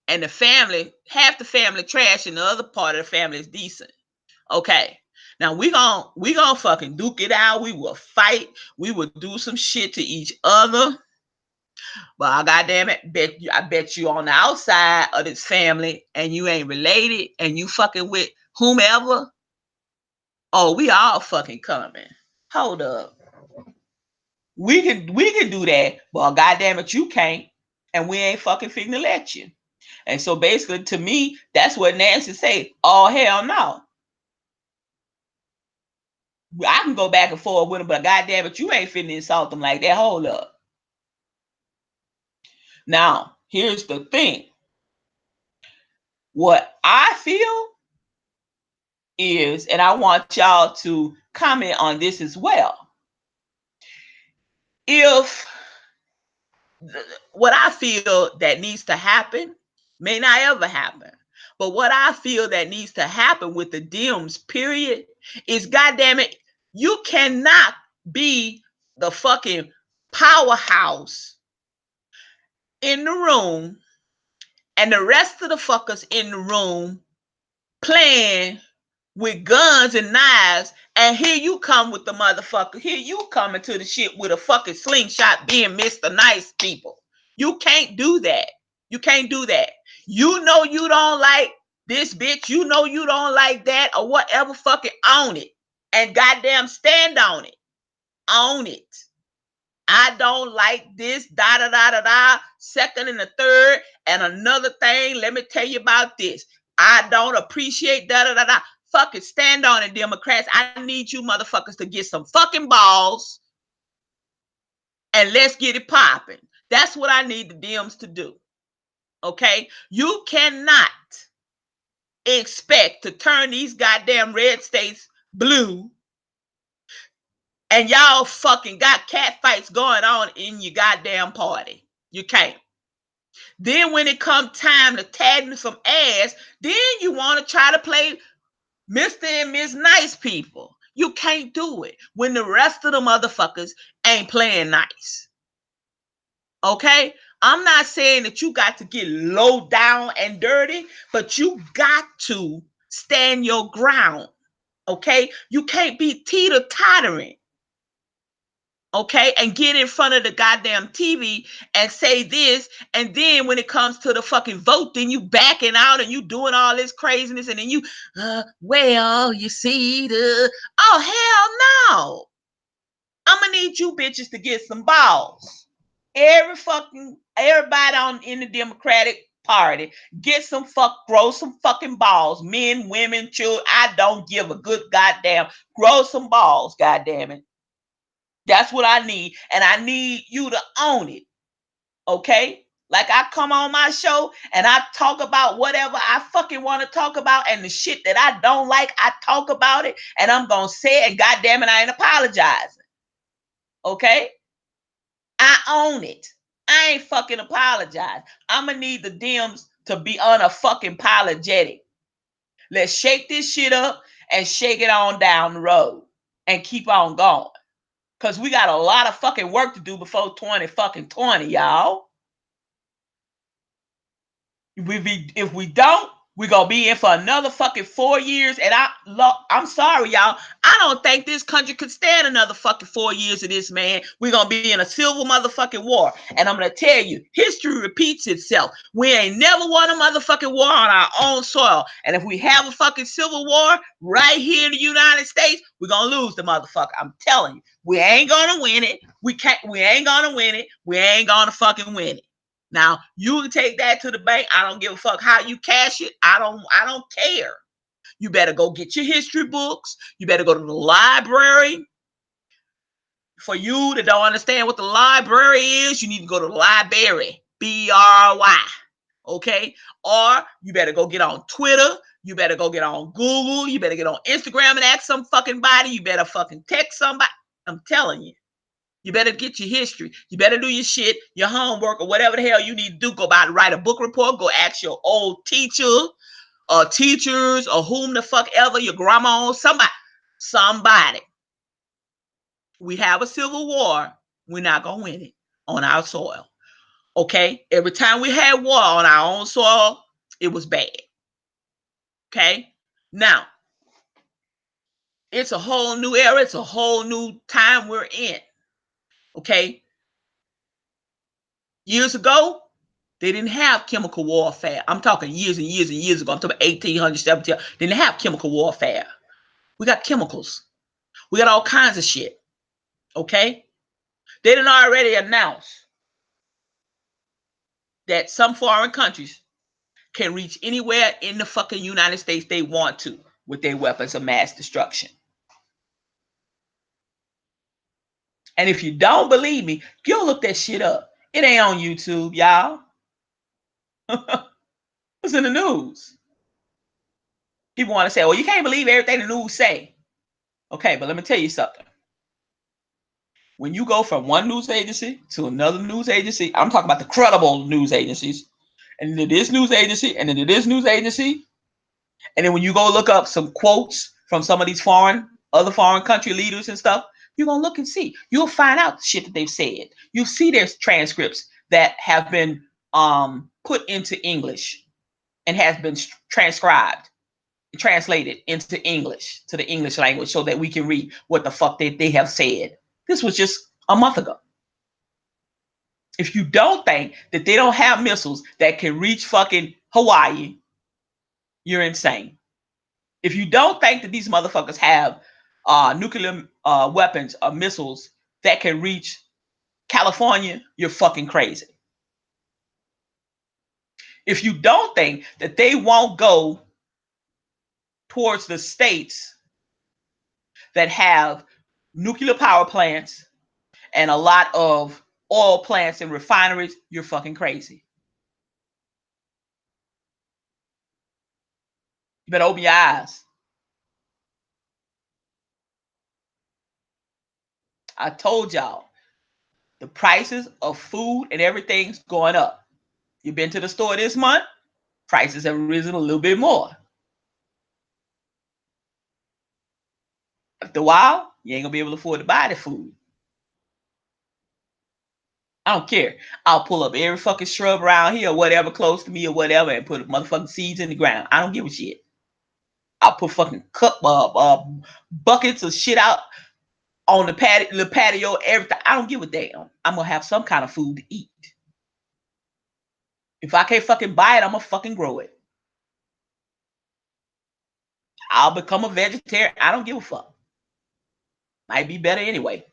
And the family, half the family trash and the other part of the family is decent. Okay. Now we gonna fucking duke it out. We will fight. We will do some shit to each other. But I goddamn it, I bet you on the outside of this family and you ain't related and you fucking with whomever. Oh, we all fucking coming. Hold up. We can do that, but goddamn it, you can't. And we ain't fucking fitting to let you. And so basically, to me, that's what Nancy say. Oh, hell no. I can go back and forth with them, but goddamn it, you ain't finna insult them like that. Hold up. Now, here's the thing. What I feel is, and I want y'all to comment on this as well. If what I feel that needs to happen may not ever happen, but what I feel that needs to happen with the Dems, period, is goddamn it, you cannot be the fucking powerhouse in the room and the rest of the fuckers in the room playing with guns and knives, and here you come with the motherfucker. Here you coming to the shit with a fucking slingshot being Mr. Nice People. You can't do that. You can't do that. You know you don't like this bitch. You know you don't like that or whatever. Fucking own it. And goddamn stand on it. Own it. I don't like this, da da da da da. Second and the third, and another thing. Let me tell you about this. I don't appreciate da da da da. Fucking stand on it, Democrats. I need you motherfuckers to get some fucking balls, and let's get it popping. That's what I need the Dems to do. Okay, you cannot expect to turn these goddamn red states blue, and y'all fucking got cat fights going on in your goddamn party. You can't. Then when it comes time to tagging some ass, then you want to try to play Mr. and Miss Nice People. You can't do it when the rest of the motherfuckers ain't playing nice. Okay? I'm not saying that you got to get low down and dirty, but you got to stand your ground. Okay? You can't be teeter-tottering. Okay, and get in front of the goddamn TV and say this, and then when it comes to the fucking vote, then you backing out and you doing all this craziness, and then you, well, you see oh hell no! I'm gonna need you bitches to get some balls. Everybody in the Democratic Party, grow some fucking balls. Men, women, children. I don't give a good goddamn. Grow some balls, goddamn it. That's what I need. And I need you to own it. Okay? Like I come on my show and I talk about whatever I fucking want to talk about, and the shit that I don't like, I talk about it, and I'm going to say it, and goddamn it, I ain't apologizing. Okay? I own it. I ain't fucking apologize. I'm going to need the Dems to be fucking apologetic. Let's shake this shit up and shake it on down the road and keep on going. Because we got a lot of fucking work to do before 2020, y'all. If we don't, We're gonna be in for another fucking 4 years, and I'm sorry, y'all. I don't think this country could stand another fucking 4 years of this, man. We're gonna be in a civil motherfucking war, and I'm gonna tell you, history repeats itself. We ain't never won a motherfucking war on our own soil, and if we have a fucking civil war right here in the United States, we're gonna lose the motherfucker. I'm telling you, we ain't gonna win it. We ain't gonna win it. We ain't gonna fucking win it. Now, you can take that to the bank. I don't give a fuck how you cash it. I don't care. You better go get your history books. You better go to the library. For you that don't understand what the library is, you need to go to the library. B-R-Y. Okay? Or you better go get on Twitter. You better go get on Google. You better get on Instagram and ask some fucking body. You better fucking text somebody. I'm telling you. You better get your history. You better do your shit, your homework, or whatever the hell you need to do. Go by and write a book report. Go ask your old teacher or teachers or whom the fuck ever, your grandma, somebody. We have a civil war. We're not going to win it on our soil. Okay? Every time we had war on our own soil, it was bad. Okay? Now, it's a whole new era. It's a whole new time we're in. Okay? Years ago, they didn't have chemical warfare. I'm talking years and years and years ago. I'm talking 1800, 1700. They didn't have chemical warfare. We got chemicals. We got all kinds of shit. Okay? They didn't already announce that some foreign countries can reach anywhere in the fucking United States they want to with their weapons of mass destruction. And if you don't believe me, go look that shit up. It ain't on YouTube, y'all. It's in the news. People want to say, well, you can't believe everything the news say. Okay, but let me tell you something. When you go from one news agency to another news agency, I'm talking about the credible news agencies, and then this news agency, and then this news agency, and then when you go look up some quotes from some of these other foreign country leaders and stuff, you're going to look and see. You'll find out the shit that they've said. You'll see their transcripts that have been put into English and has been transcribed, translated into English, to the English language, so that we can read what the fuck they have said. This was just a month ago. If you don't think that they don't have missiles that can reach fucking Hawaii, you're insane. If you don't think that these motherfuckers have nuclear weapons or missiles that can reach California, you're fucking crazy. If you don't think that they won't go towards the states that have nuclear power plants and a lot of oil plants and refineries, you're fucking crazy. You better open your eyes. I told y'all, the prices of food and everything's going up. You've been to the store this month, prices have risen a little bit more. After a while, you ain't gonna be able to afford to buy the food. I don't care. I'll pull up every fucking shrub around here or whatever close to me or whatever and put motherfucking seeds in the ground. I don't give a shit. I'll put fucking buckets of shit out on the patio, everything. I don't give a damn. I'm gonna have some kind of food to eat. If I can't fucking buy it, I'm gonna fucking grow it. I'll become a vegetarian. I don't give a fuck. Might be better anyway.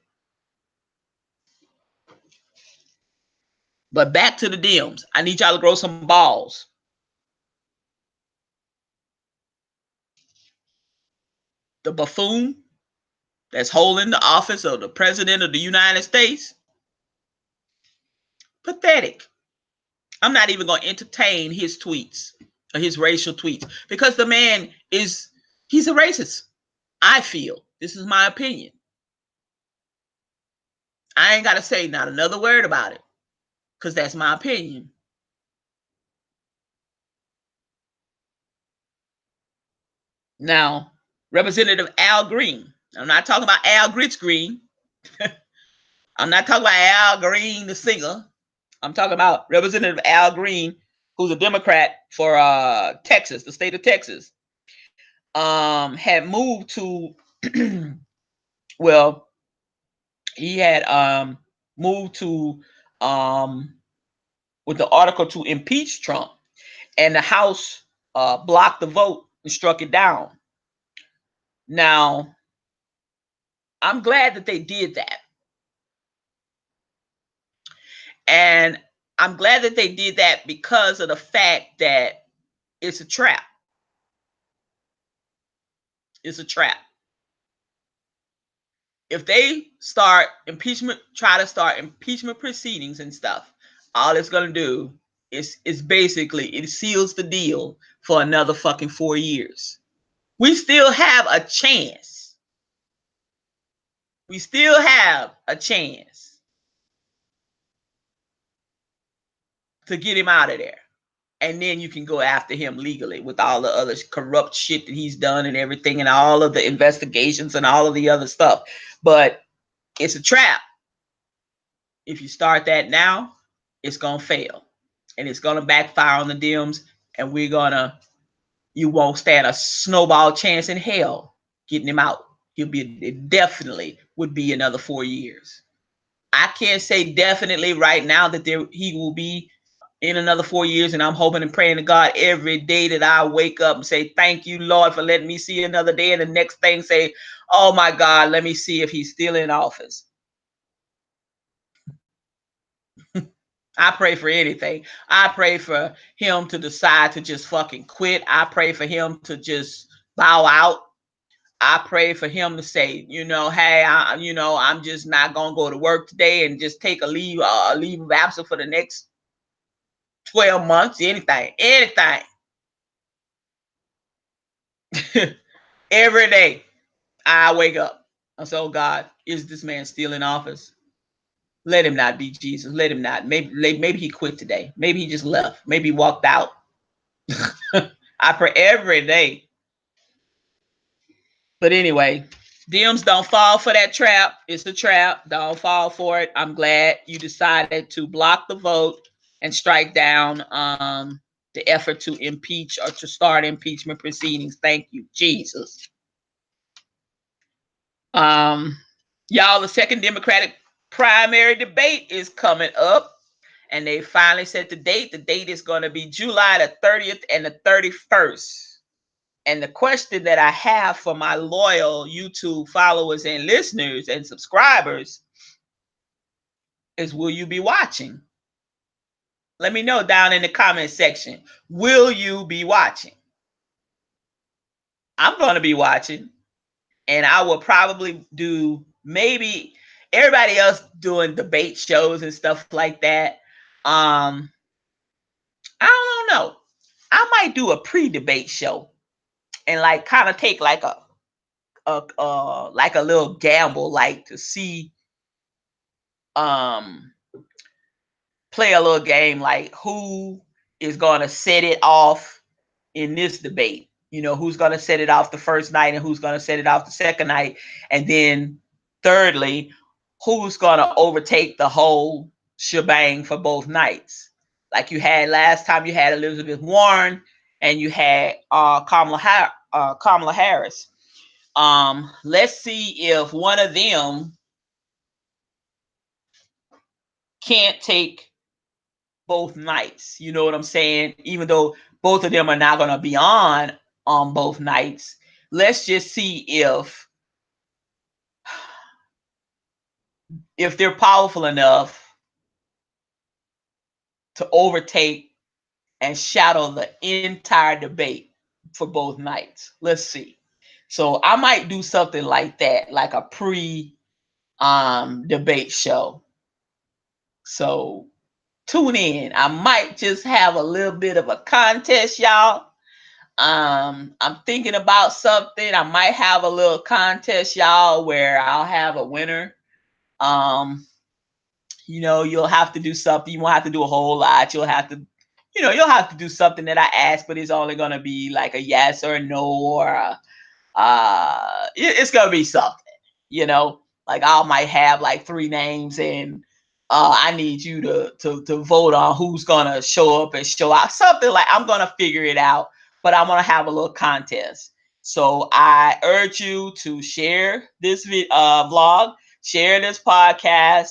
But back to the DMs. I need y'all to grow some balls. The buffoon that's holding the office of the president of the United States, pathetic. I'm not even going to entertain his tweets or his racial tweets because the man he's a racist. I feel. This is my opinion. I ain't got to say not another word about it because that's my opinion. Now, Representative Al Green. I'm not talking about Al Grits Green. I'm not talking about Al Green, the singer. I'm talking about Representative Al Green who's a Democrat for Texas, the state of Texas, had moved to well, he had moved to with the article to impeach Trump, and the House blocked the vote and struck it down. Now, I'm glad that they did that. And I'm glad that they did that because of the fact that it's a trap. It's a trap. If they start impeachment, try to start impeachment proceedings and stuff, all it's going to do is basically it seals the deal for another fucking 4 years. We still have a chance. We still have a chance to get him out of there. And then you can go after him legally with all the other corrupt shit that he's done and everything and all of the investigations and all of the other stuff. But it's a trap. If you start that now, it's going to fail. And it's going to backfire on the Dems. And you won't stand a snowball chance in hell getting him out. It definitely would be another 4 years. I can't say definitely right now that he will be in another 4 years, and I'm hoping and praying to God every day that I wake up and say, thank you, Lord, for letting me see another day. And the next thing say, oh my God, let me see if he's still in office. I pray for anything. I pray for him to decide to just fucking quit. I pray for him to just bow out. I pray for him to say, hey, I'm just not going to go to work today and just take a leave of absence for the next 12 months, anything. Every day I wake up. I say, oh God, is this man still in office? Let him not be Jesus. Let him not. Maybe he quit today. Maybe he just left. Maybe he walked out. I pray every day. But anyway, Dems, don't fall for that trap. It's a trap. Don't fall for it. I'm glad you decided to block the vote and strike down the effort to impeach or to start impeachment proceedings. Thank you, Jesus. Y'all, the second Democratic primary debate is coming up, and they finally set the date. The date is going to be July the 30th and the 31st. And the question that I have for my loyal YouTube followers and listeners and subscribers is, will you be watching? Let me know down in the comment section. Will you be watching? I'm going to be watching, and I will probably do maybe everybody else doing debate shows and stuff like that. I don't know. I might do a pre-debate show and like kind of take like a little gamble, like to see play a little game like who is going to set it off in this debate. Who's going to set it off the first night and who's going to set it off the second night. And then thirdly, who's going to overtake the whole shebang for both nights. Like you had last time, you had Elizabeth Warren and you had Kamala Harris. Let's see if one of them can't take both nights. You know what I'm saying? Even though both of them are not going to be on both nights, let's just see if they're powerful enough to overtake and shadow the entire debate for both nights. Let's see. So I might do something like that, like a pre-debate show. So tune in. I might just have a little bit of a contest, y'all. I'm thinking about something. I might have a little contest, y'all, where I'll have a winner. You'll have to do something. You won't have to do a whole lot. You'll have to do something that I ask, but it's only gonna be like a yes or a no, or it's gonna be something. Like I might have like 3 names, and I need you to vote on who's gonna show up and show out. Something like I'm gonna figure it out, but I'm gonna have a little contest. So I urge you to share this vlog, share this podcast,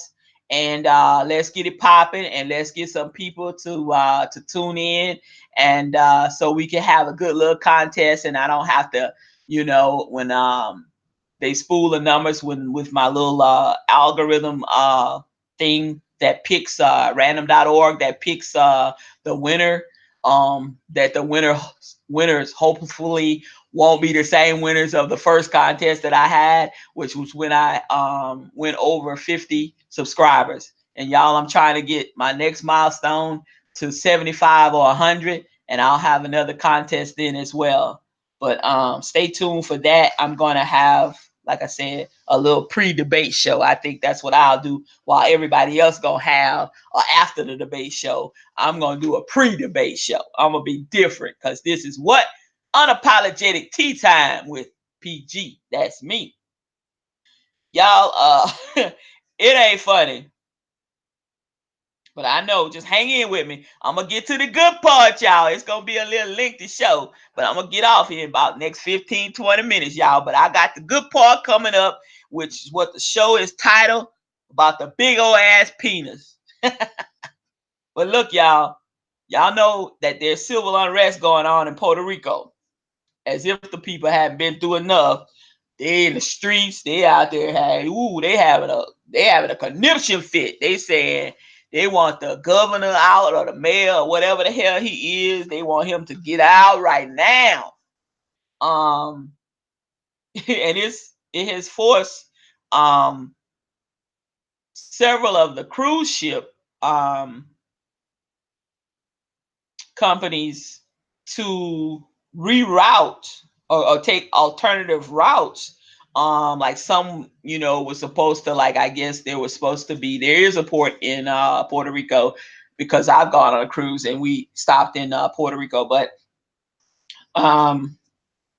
and let's get it popping, and let's get some people to tune in, and so we can have a good little contest, and I don't have to, when they spool the numbers with my little algorithm thing that picks random.org that picks the winner, that the winners hopefully won't be the same winners of the first contest that I had, which was when I went over 50 subscribers. And y'all, I'm trying to get my next milestone to 75 or 100, and I'll have another contest then as well. But stay tuned for that. I'm going to have, like I said, a little pre-debate show. I think that's what I'll do while everybody else going to have, or after the debate show, I'm going to do a pre-debate show. I'm going to be different because this is what? Unapologetic tea time with PG. That's me. Y'all, it ain't funny. But I know, just hang in with me. I'm going to get to the good part, y'all. It's going to be a little lengthy show, but I'm going to get off here in about next 15, 20 minutes, y'all. But I got the good part coming up, which is what the show is titled, about the big old ass penis. But look, y'all know that there's civil unrest going on in Puerto Rico. As if the people haven't been through enough. They in the streets. They out there. They having a conniption fit. They saying they want the governor out, or the mayor, or whatever the hell he is. They want him to get out right now. And it has forced several of the cruise ship companies to reroute, or take alternative routes. Like some, was supposed to, like, I guess there is a port in Puerto Rico, because I've gone on a cruise and we stopped in Puerto Rico, but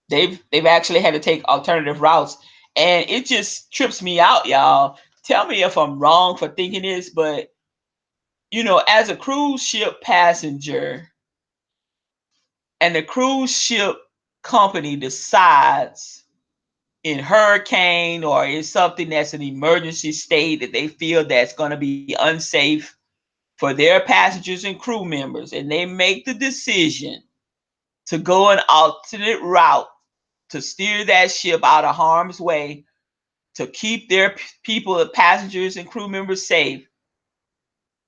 they've actually had to take alternative routes, and it just trips me out, y'all. Tell me if I'm wrong for thinking this, but as a cruise ship passenger, and the cruise ship company decides in hurricane, or in something that's an emergency state, that they feel that's going to be unsafe for their passengers and crew members, and they make the decision to go an alternate route to steer that ship out of harm's way, to keep their people, passengers and crew members safe.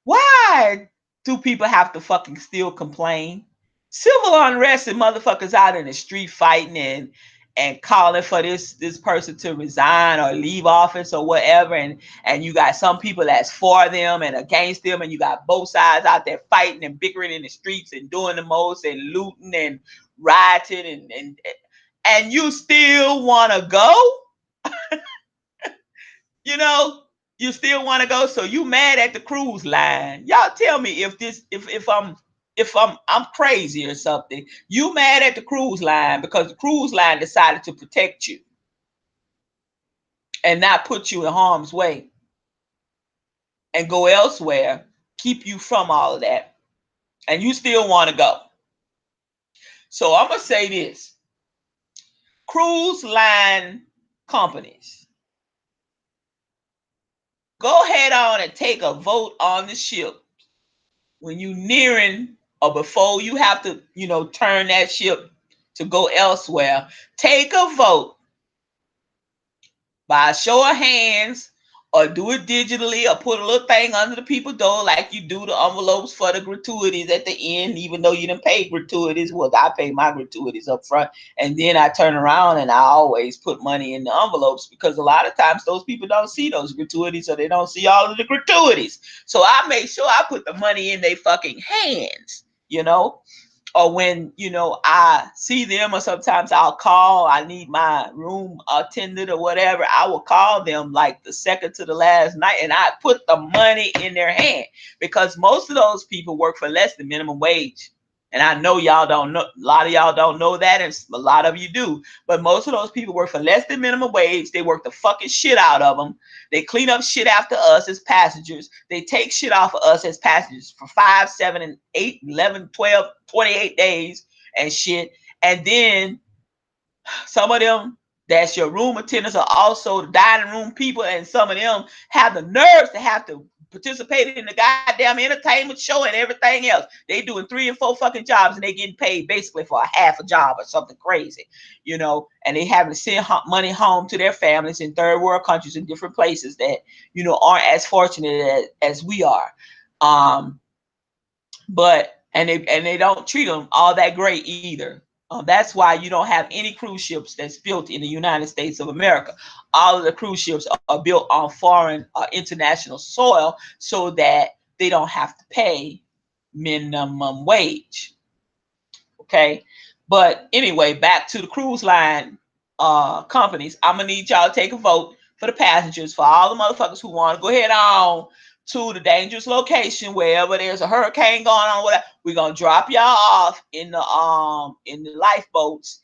Why do people have to fucking still complain? Civil unrest and motherfuckers out in the street fighting and calling for this person to resign or leave office or whatever, and you got some people that's for them and against them, and you got both sides out there fighting and bickering in the streets and doing the most and looting and rioting, and you still want to go? you know you still want to go, so you mad at the cruise line. Y'all tell me if I'm crazy or something. You mad at the cruise line because the cruise line decided to protect you and not put you in harm's way and go elsewhere, keep you from all of that, and you still want to go. So I'm gonna say this: cruise line companies, go ahead on and take a vote on the ship when you nearing, or before you have to, turn that ship to go elsewhere. Take a vote by a show of hands, or do it digitally, or put a little thing under the people's door like you do the envelopes for the gratuities at the end, even though you didn't pay gratuities. Well, I pay my gratuities up front, and then I turn around and I always put money in the envelopes, because a lot of times those people don't see those gratuities, or they don't see all of the gratuities. So I make sure I put the money in their fucking hands, or when I see them, or sometimes I'll call, I need my room attendant or whatever, I will call them like the second to the last night, and I put the money in their hand, because most of those people work for less than minimum wage. And I know y'all don't know, a lot of y'all don't know that, and a lot of you do. But most of those people work for less than minimum wage. They work the fucking shit out of them. They clean up shit after us as passengers. They take shit off of us as passengers for 5, 7, and 8, 11, 12, 28 days and shit. And then some of them, that's your room attendants, are also the dining room people, and some of them have the nerves to have to participate in the goddamn entertainment show and everything else. They doing 3 and 4 fucking jobs, and they getting paid basically for a half a job or something crazy, and they having to send money home to their families in third world countries in different places that aren't as fortunate as we are. But they don't treat them all that great either. That's why you don't have any cruise ships that's built in the United States of America. All of the cruise ships are built on foreign international soil so that they don't have to pay minimum wage. Okay, but anyway, back to the cruise line companies. I'm gonna need y'all to take a vote for the passengers, for all the motherfuckers who want to go ahead on to the dangerous location wherever there's a hurricane going on. Whatever, we're gonna drop y'all off in the lifeboats,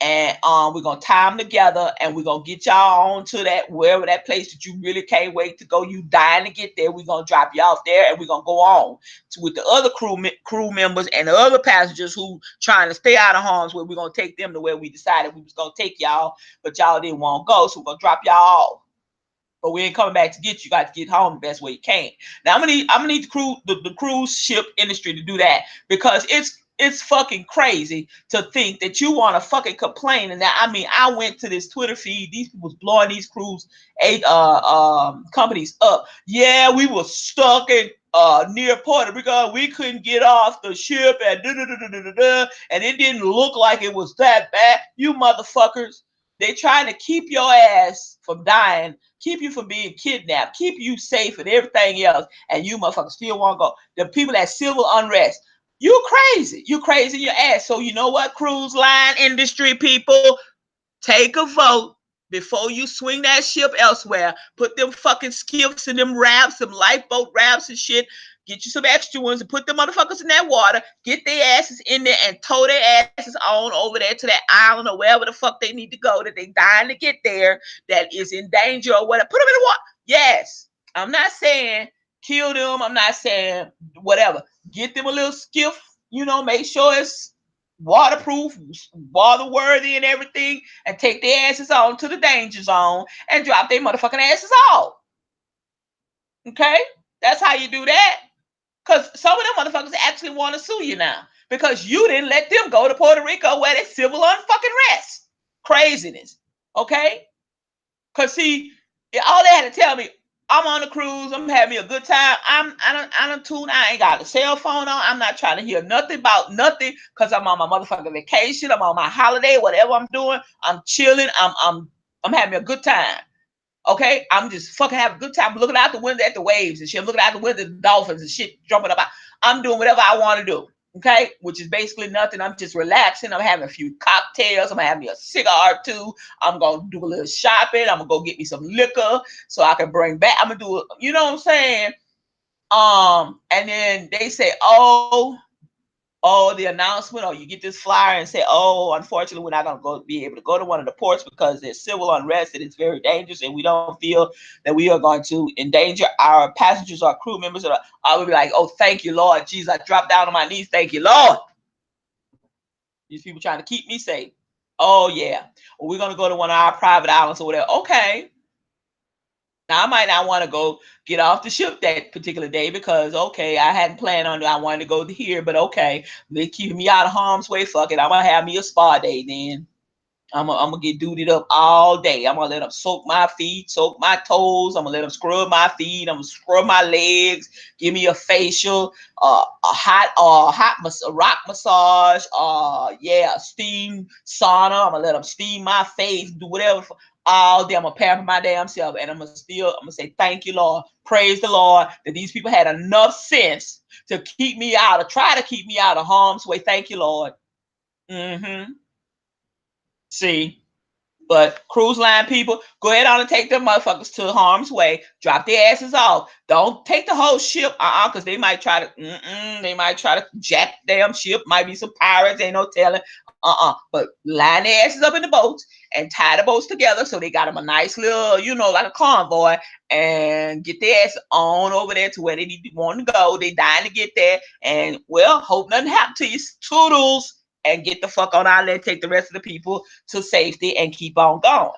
and we're gonna tie them together, and we're gonna get y'all on to that wherever that place that you really can't wait to go. You dying to get there. We're gonna drop you off there, and we're gonna go on with the other crew members and the other passengers who trying to stay out of harm's way. We're gonna take them to where we decided we was gonna take y'all, but y'all didn't want to go, so we're gonna drop y'all off. But we ain't coming back to get you. You got to get home the best way you can. Now I'm gonna need the cruise ship industry to do that, because it's fucking crazy to think that you want to fucking complain. And that, I mean, I went to this Twitter feed. These people's blowing these cruise companies up. Yeah, we were stuck in near Puerto Rico. We couldn't get off the ship, and and it didn't look like it was that bad. You motherfuckers. They trying to keep your ass from dying, keep you from being kidnapped, keep you safe and everything else, and you motherfuckers still want to go. The people that civil unrest, you crazy. You crazy in your ass. So you know what, cruise line industry people, take a vote before you swing that ship elsewhere. Put them fucking skiffs and them rafts, some lifeboat rafts and shit. Get you some extra ones and put them motherfuckers in that water. Get their asses in there and tow their asses on over there to that island or wherever the fuck they need to go that they dying to get there, that is in danger or whatever. Put them in the water. Yes. I'm not saying kill them. I'm not saying whatever. Get them a little skiff, make sure it's waterproof, water worthy and everything, and take their asses on to the danger zone and drop their motherfucking asses off. Okay? That's how you do that. Because some of them motherfuckers actually want to sue you now because you didn't let them go to Puerto Rico where they civil unfucking rest. Craziness. Okay? Because see, all they had to tell me, I'm on the cruise, I'm having me a good time. I don't tune. I ain't got a cell phone on. I'm not trying to hear nothing about nothing because I'm on my motherfucking vacation. I'm on my holiday, whatever I'm doing. I'm chilling. I'm having a good time. Okay, I'm just fucking having a good time. I'm looking out the window at the waves and shit. I'm looking out the window at the dolphins and shit jumping up. I'm doing whatever I want to do. Okay, which is basically nothing. I'm just relaxing. I'm having a few cocktails. I'm having a cigar or two. I'm gonna do a little shopping. I'm gonna go get me some liquor so I can bring back. I'm gonna do it. You know what I'm saying? And then they say, the announcement, or you get this flyer and say, unfortunately, we're not going to be able to go to one of the ports because there's civil unrest and it's very dangerous, and we don't feel that we are going to endanger our passengers or crew members. I would be like, oh, thank you, Lord. Jesus, I dropped down on my knees. Thank you, Lord. These people trying to keep me safe. Oh, yeah. Well, we're going to go to one of our private islands or whatever. Okay. Now, I might not want to go get off the ship that particular day because, okay, I hadn't planned on it. I wanted to go here, but okay, they're keeping me out of harm's way. Fuck it. I'm going to have me a spa day then. I'm gonna get duded up all day. I'm gonna let them soak my feet, soak my toes. I'm gonna let them scrub my feet. I'm gonna scrub my legs. Give me a facial, a rock massage. Steam sauna. I'm gonna let them steam my face. Do whatever all day. I'm gonna pamper my damn self, and I'm gonna say thank you, Lord. Praise the Lord that these people had enough sense to keep me out, or try to keep me out of harm's way. Thank you, Lord. See, But cruise line people, go ahead on and take them motherfuckers to harm's way. Drop their asses off. Don't take the whole ship, because they might try to, they might try to jack damn ship. Might be some pirates, ain't no telling. But line their asses up in the boats and tie the boats together so they got them a nice little, like a convoy, and get their ass on over there to where they need to want to go. They dying to get there, and well, hope nothing happened to you. Toodles, and get the fuck on out there, take the rest of the people to safety, and keep on going.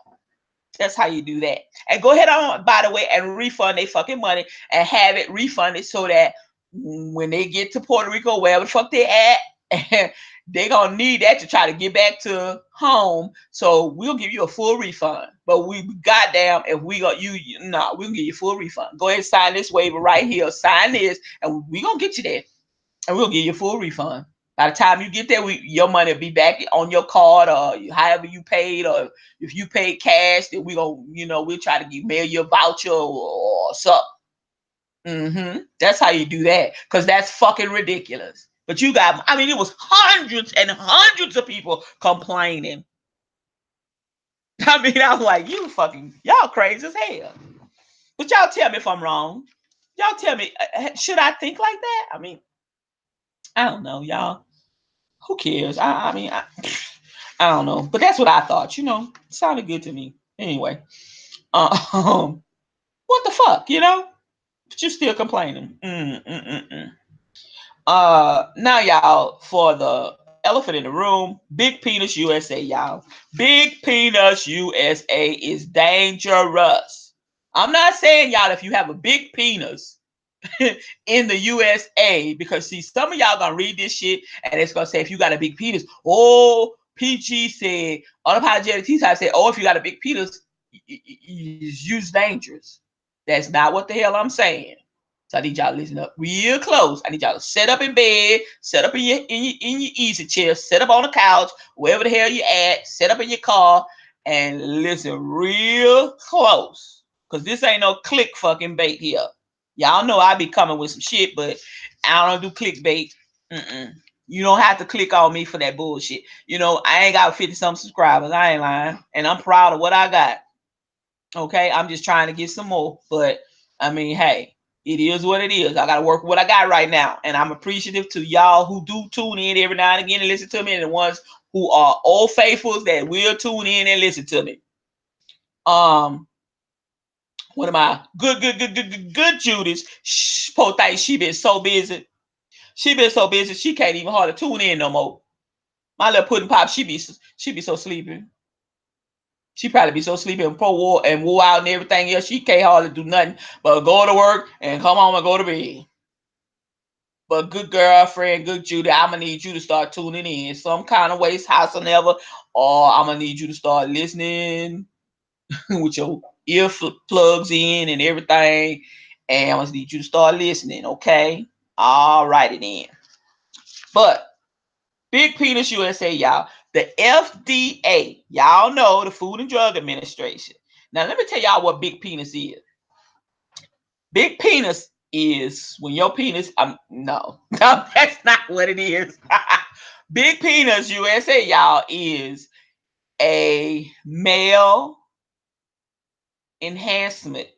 That's how you do that. And go ahead on, by the way, and refund their fucking money and have it refunded so that when they get to Puerto Rico, wherever the fuck they at, they're gonna need that to try to get back to home. So we'll give you a full refund. But we goddamn, if we got we'll give you a full refund. Go ahead and sign this waiver right here. Sign this, and we gonna get you there, and we'll give you a full refund. By the time you get there, your money will be back on your card, or however you paid, or if you paid cash, then we'll try to mail you a voucher or something. That's how you do that, because that's fucking ridiculous. But it was hundreds and hundreds of people complaining. I was like, y'all crazy as hell. But y'all tell me if I'm wrong. Y'all tell me, should I think like that? I don't know, y'all. Who cares? I don't know. But that's what I thought, It sounded good to me. Anyway. What the fuck, But you still complaining. Now, y'all, for the elephant in the room, Big Penis USA, y'all. Big Penis USA is dangerous. I'm not saying, y'all, if you have a big penis in the USA, because see, some of y'all gonna read this shit and it's gonna say, if you got a big penis, PG said, unapologetic T-Type said, if you got a big penis, use dangerous. That's not what the hell I'm saying. So I need y'all to listen up real close. I need y'all to sit up in bed, set up in your easy chair, sit up on the couch, wherever the hell you at, sit up in your car, and listen real close. Because this ain't no click fucking bait here. Y'all know I be coming with some shit, but I don't do clickbait. You don't have to click on me for that bullshit. I ain't got 50-something subscribers. I ain't lying. And I'm proud of what I got. Okay? I'm just trying to get some more. But, hey, it is what it is. I got to work with what I got right now. And I'm appreciative to y'all who do tune in every now and again and listen to me, and the ones who are old faithfuls that will tune in and listen to me. One of my good Judy's, poor thing, she been so busy. She can't even hardly tune in no more. My little pudding pop, she be so sleepy. She probably be so sleepy and wore out and everything else. She can't hardly do nothing but go to work and come home and go to bed. But good girlfriend, good Judy, I'm gonna need you to start tuning in some kind of ways, house or never, or I'm gonna need you to start listening with your ear plugs in and everything, and I'm gonna need you to start listening. Okay, all righty then. But Big Penis USA, y'all. The FDA, y'all know, the Food and Drug Administration. Now, let me tell y'all what big penis is. Big penis is when your penis, no, that's not what it is. Big Penis USA, y'all, is a male enhancement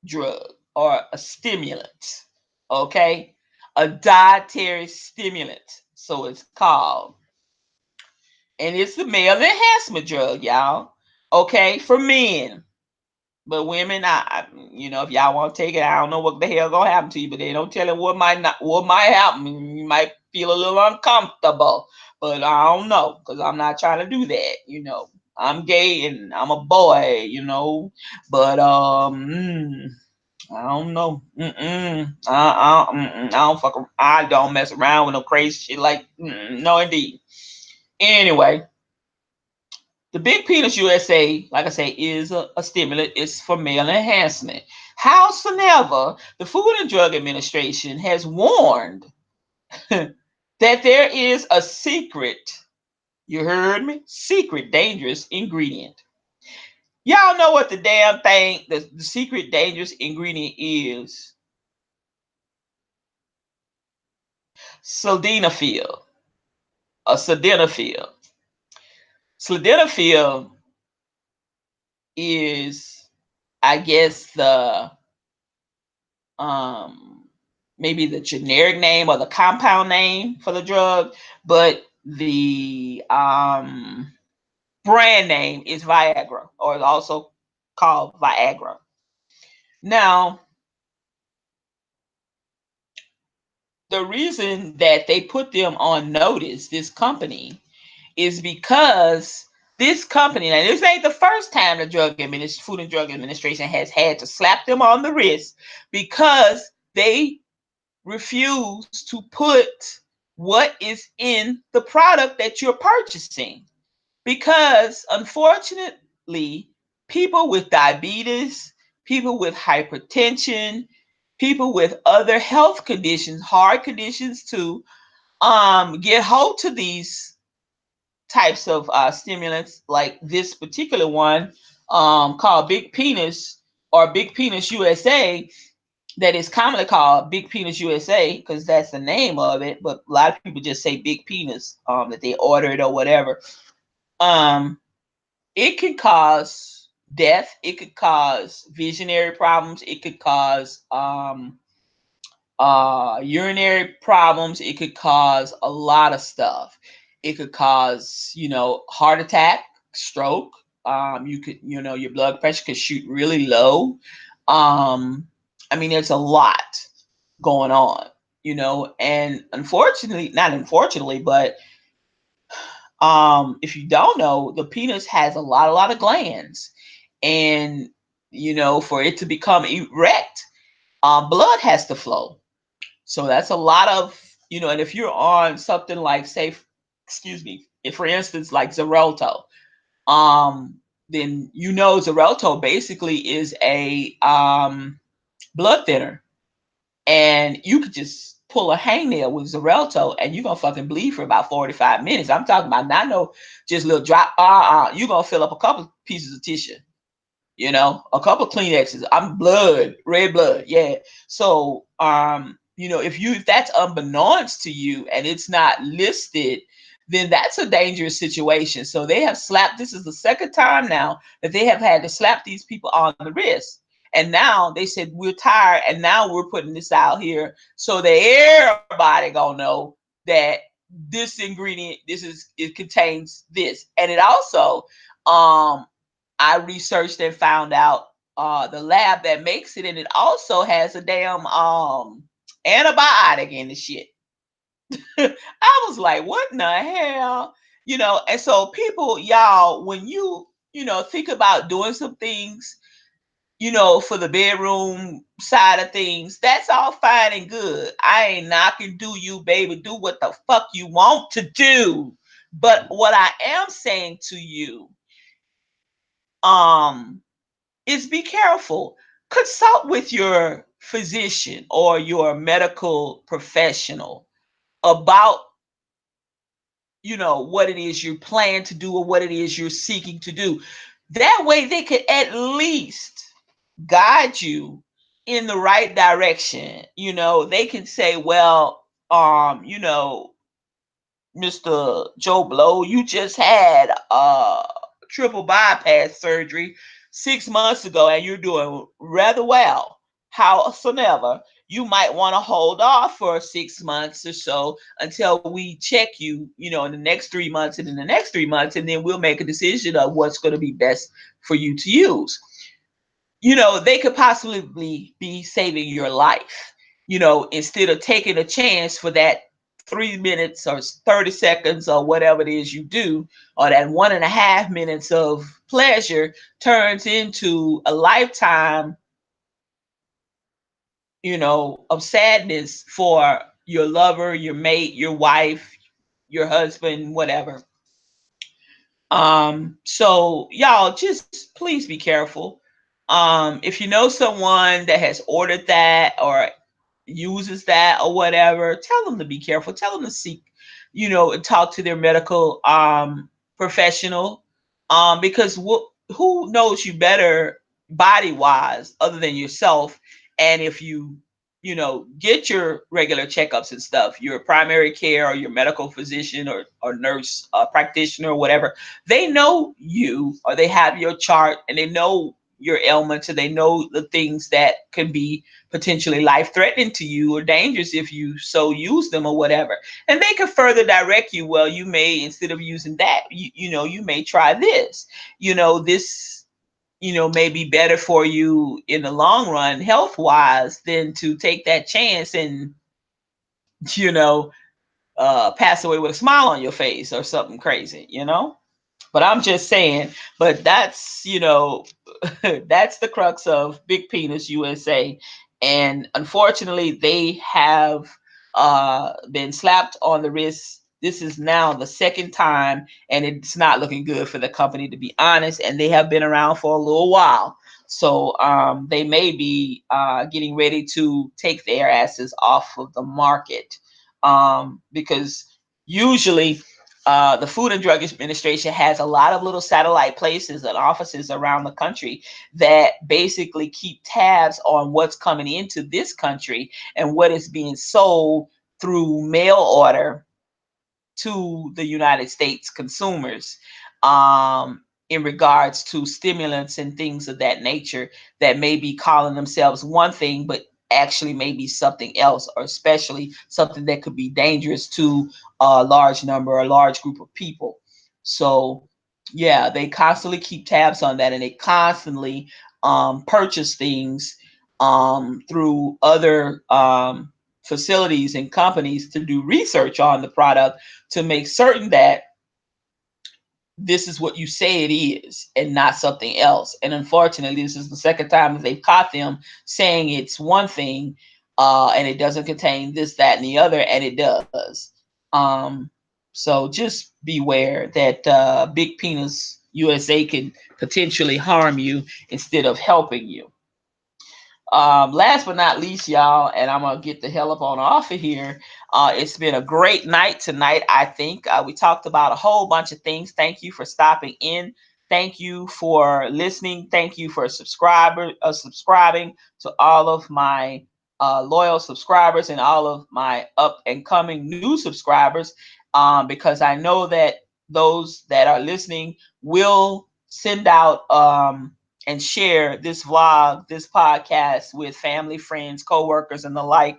drug or a stimulant. Okay? A dietary stimulant. So it's called. And it's a male enhancement drug, y'all. Okay, for men. But women, if y'all want to take it, I don't know what the hell gonna happen to you, but they don't tell you what might happen. You might feel a little uncomfortable, but I don't know, because I'm not trying to do that. I'm gay and I'm a boy, but I don't know. I don't mess around with no crazy shit like no indeed. Anyway, the Big Penis USA, like I say, is a stimulant. It's for male enhancement. Howsoever, the Food and Drug Administration has warned that there is a secret, you heard me, secret dangerous ingredient. Y'all know what the damn thing, the secret dangerous ingredient is? Sildenafil. A sildenafil. Sildenafil is, I guess, the um maybe the generic name or the compound name for the drug, but the brand name is Viagra, or also called Viagra. Now, the reason that they put them on notice, this company, is because this company, now this ain't the first time the Food and Drug Administration has had to slap them on the wrist because they refuse to put what is in the product that you're purchasing. Because unfortunately, people with diabetes, people with hypertension, people with other health conditions, heart conditions too, get hold to these types of stimulants, like this particular one called Big Penis, or Big Penis USA, that is commonly called Big Penis USA because that's the name of it, but a lot of people just say Big Penis, that they ordered or whatever. um it could cause death, it could cause visionary problems, it could cause urinary problems, it could cause a lot of stuff. It could cause, heart attack, stroke. You could, your blood pressure could shoot really low. I mean, there's a lot going on, and unfortunately, not unfortunately, but if you don't know, the penis has a lot of glands, and for it to become erect, blood has to flow. So that's a lot of, and if you're on something like, say, excuse me, if for instance, like Xarelto, um, then Xarelto basically is a blood thinner, and you could just pull a hangnail with Xarelto, and you're gonna fucking bleed for about 45 minutes. I'm talking about not no just little drop. You're gonna fill up a couple pieces of tissue, a couple of Kleenexes. I'm blood, red blood. Yeah. So, if that's unbeknownst to you and it's not listed, then that's a dangerous situation. So they have slapped, this is the second time now that they have had to slap these people on the wrist. And now they said, we're tired, and now we're putting this out here so that everybody gonna know that this ingredient, it contains this. And it also, I researched and found out the lab that makes it, and it also has a damn antibiotic in the shit. I was like, what in the hell? And so people, y'all, when think about doing some things, for the bedroom side of things, that's all fine and good. I ain't knocking, do you, baby, do what the fuck you want to do. But what I am saying to you, is be careful. Consult with your physician or your medical professional about, what it is you plan to do or what it is you're seeking to do. That way they could at least guide you in the right direction. They can say, well, Mr. Joe Blow, you just had triple bypass surgery 6 months ago and you're doing rather well. Howsoever, you might want to hold off for 6 months or so until we check you, in the next 3 months and in the next 3 months, and then we'll make a decision of what's going to be best for you to use. They could possibly be saving your life, instead of taking a chance for that 3 minutes or 30 seconds or whatever it is you do, or that 1.5 minutes of pleasure turns into a lifetime, of sadness for your lover, your mate, your wife, your husband, whatever. So y'all just please be careful. If you know someone that has ordered that or uses that or whatever, tell them to be careful. Tell them to seek, and talk to their medical professional. Because who knows you better body wise other than yourself? And if you, get your regular checkups and stuff. Your primary care or your medical physician or nurse practitioner or whatever, they know you, or they have your chart, and they know your ailments, and they know the things that can be potentially life threatening to you or dangerous if you so use them or whatever. And they can further direct you. Well, you may, instead of using that, you may try this. This may be better for you in the long run, health wise, than to take that chance and, you know, pass away with a smile on your face or something crazy. But I'm just saying, but that's, that's the crux of Big Penis USA. And unfortunately, they have been slapped on the wrist. This is now the second time, and it's not looking good for the company, to be honest. And they have been around for a little while. So they may be getting ready to take their asses off of the market, because usually the Food and Drug Administration has a lot of little satellite places and offices around the country that basically keep tabs on what's coming into this country and what is being sold through mail order to the United States consumers, in regards to stimulants and things of that nature that may be calling themselves one thing, but actually may be something else, or especially something that could be dangerous to a large number or a large group of people. So, yeah, they constantly keep tabs on that, and they constantly purchase things through other facilities and companies to do research on the product to make certain that this is what you say it is and not something else. And unfortunately, this is the second time that they've caught them saying it's one thing, and it doesn't contain this, that, and the other, and it does. So just beware that Big Penis USA can potentially harm you instead of helping you. Last but not least, y'all, and I'm gonna get the hell up on off of here. It's been a great night tonight. I think we talked about a whole bunch of things. Thank you for stopping in. Thank you for listening. Thank you for subscribing to all of my loyal subscribers and all of my up and coming new subscribers, because I know that those that are listening will send out and share this vlog, this podcast with family, friends, coworkers, and the like,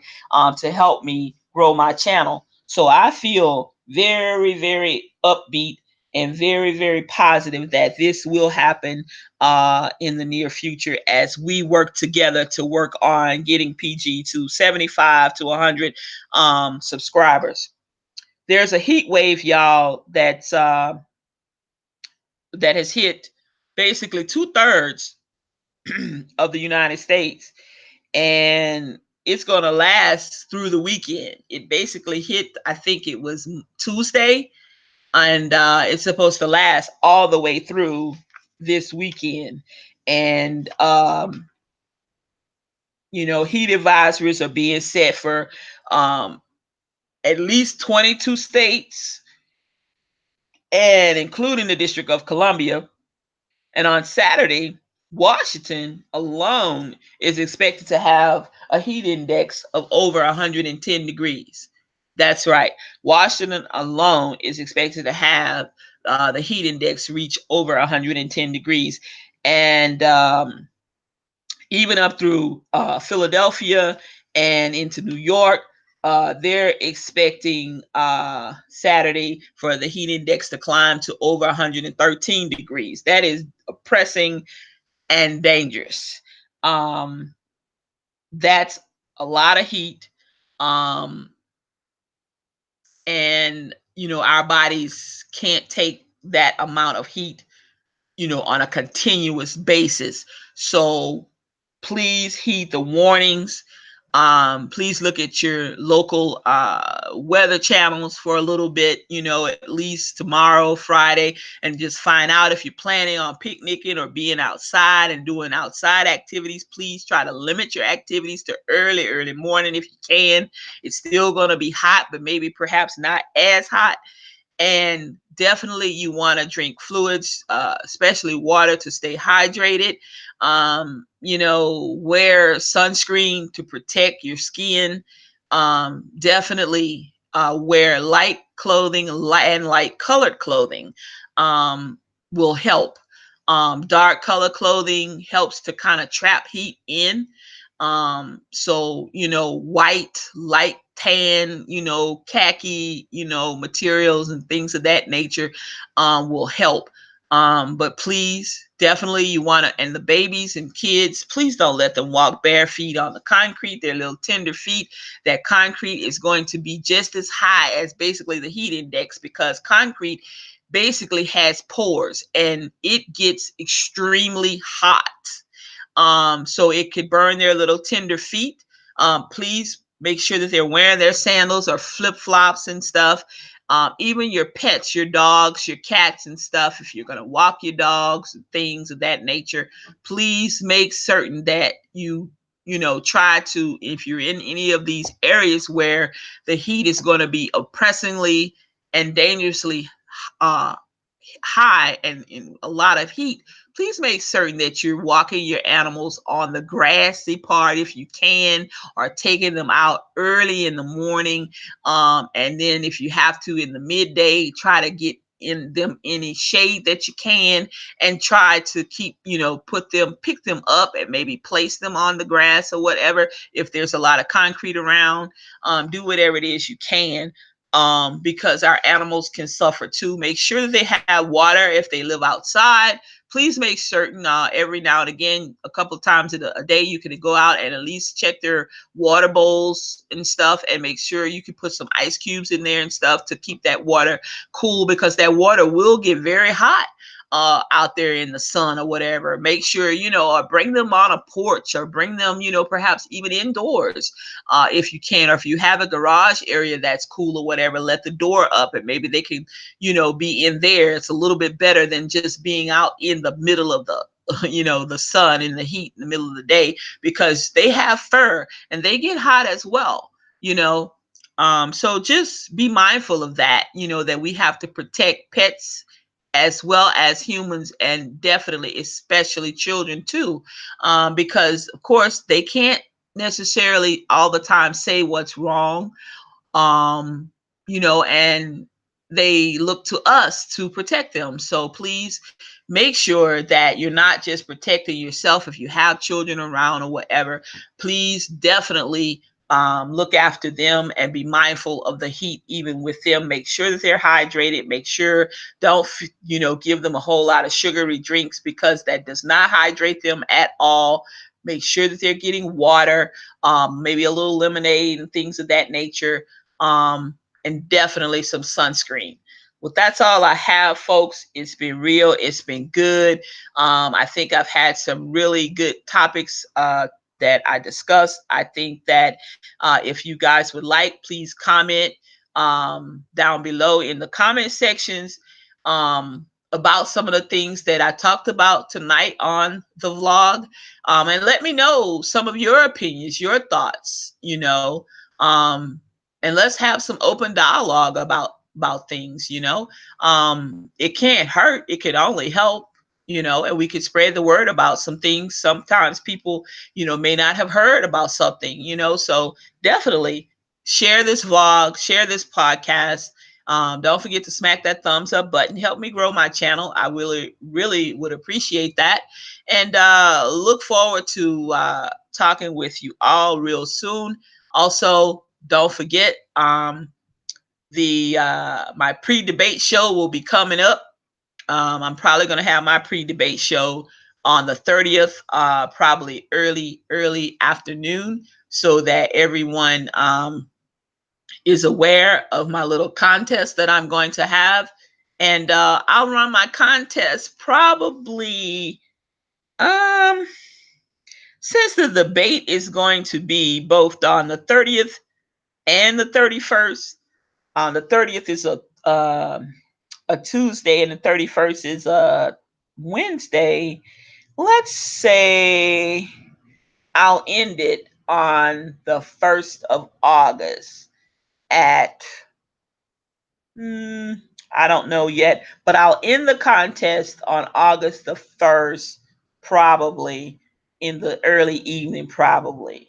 to help me grow my channel. So I feel very, very upbeat and very, very positive that this will happen in the near future as we work together to work on getting PG to 75 to 100 subscribers. There's a heat wave, y'all, that has hit basically 2/3 of the United States, and it's going to last through the weekend. It basically hit, I think it was Tuesday, and it's supposed to last all the way through this weekend. And heat advisories are being set for at least 22 states, and including the District of Columbia. And on Saturday, Washington alone is expected to have a heat index of over 110 degrees. That's right. Washington alone is expected to have the heat index reach over 110 degrees. And even up through Philadelphia and into New York, they're expecting Saturday for the heat index to climb to over 113 degrees. That is oppressing and dangerous. That's a lot of heat. And our bodies can't take that amount of heat on a continuous basis. So please heed the warnings. Please look at your local weather channels for a little bit, at least tomorrow, Friday, and just find out if you're planning on picnicking or being outside and doing outside activities. Please try to limit your activities to early morning if you can. It's still going to be hot, but maybe perhaps not as hot. And definitely you want to drink fluids, especially water, to stay hydrated. Wear sunscreen to protect your skin. Definitely wear light clothing, and light colored clothing um, will help. Dark color clothing helps to kind of trap heat in. So, white, light tan, khaki, materials and things of that nature will help. But please, definitely you want to, and the babies and kids, please don't let them walk bare feet on the concrete. Their little tender feet. That concrete is going to be just as high as basically the heat index, because concrete basically has pores and it gets extremely hot. So it could burn their little tender feet. Please make sure that they're wearing their sandals or flip flops and stuff. Even your pets, your dogs, your cats and stuff, if you're going to walk your dogs and things of that nature, please make certain that try to, if you're in any of these areas where the heat is going to be oppressingly and dangerously uh, high and in a lot of heat, please make certain that you're walking your animals on the grassy part if you can, or taking them out early in the morning. And then if you have to in the midday, try to get in them any shade that you can, and try to keep, pick them up and maybe place them on the grass or whatever. If there's a lot of concrete around, do whatever it is you can, because our animals can suffer too. Make sure that they have water if they live outside. Please make certain every now and again, a couple of times a day, you can go out and at least check their water bowls and stuff, and make sure you can put some ice cubes in there and stuff to keep that water cool, because that water will get very hot out there in the sun or whatever. Make sure, or bring them on a porch, or bring them, perhaps even indoors if you can, or if you have a garage area that's cool or whatever, let the door up and maybe they can, be in there. It's a little bit better than just being out in the middle of the the sun and the heat in the middle of the day, because they have fur and they get hot as well, you know. So just be mindful of that, that we have to protect pets as well as humans, and definitely especially children too, because of course they can't necessarily all the time say what's wrong, um, and they look to us to protect them. So please make sure that you're not just protecting yourself if you have children around or whatever. Please definitely look after them and be mindful of the heat even with them. Make sure that they're hydrated. Make sure don't give them a whole lot of sugary drinks, because that does not hydrate them at all. Make sure that they're getting water, maybe a little lemonade and things of that nature, and definitely some sunscreen. Well, that's all I have, folks. It's been real. It's been good. I think I've had some really good topics that I discussed. I think that if you guys would like, please comment down below in the comment sections about some of the things that I talked about tonight on the vlog. And let me know some of your opinions, your thoughts, um, and let's have some open dialogue about things. It can't hurt, it could only help, and we could spread the word about some things. Sometimes people may not have heard about something, so definitely share this vlog, share this podcast. Don't forget to smack that thumbs up button. Help me grow my channel. I really, really would appreciate that. And look forward to talking with you all real soon. Also, don't forget, the my pre-debate show will be coming up. I'm probably going to have my pre-debate show on the 30th, probably early afternoon, so that everyone is aware of my little contest that I'm going to have. And I'll run my contest probably, since the debate is going to be both on the 30th and the 31st. The 30th is a Tuesday, and the 31st is a Wednesday. Let's say I'll end it on the 1st of August at I don't know yet, but I'll end the contest on August the 1st, probably in the early evening, probably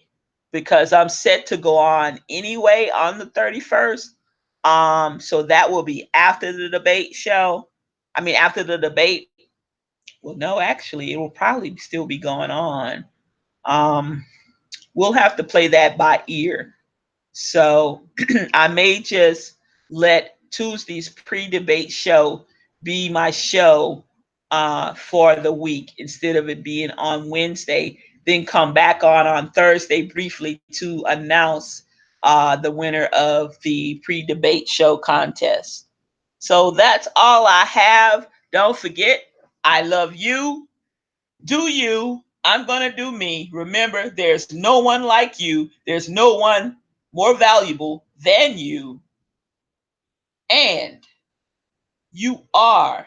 because I'm set to go on anyway on the 31st. So that will be after the debate show. I mean, after the debate. Well, no, actually, it will probably still be going on. Um, we'll have to play that by ear. So I may just let Tuesday's pre-debate show be my show for the week instead of it being on Wednesday. Then come back on Thursday briefly to announce the winner of the pre-debate show contest. So that's all I have. Don't forget, I love you. Do you? I'm going to do me. Remember, there's no one like you. There's no one more valuable than you. And you are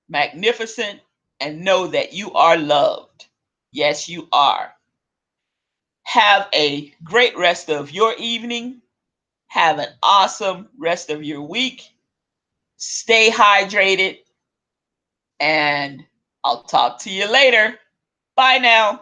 magnificent and know that you are loved. Yes, you are. Have a great rest of your evening. Have an awesome rest of your week. Stay hydrated. And I'll talk to you later. Bye now.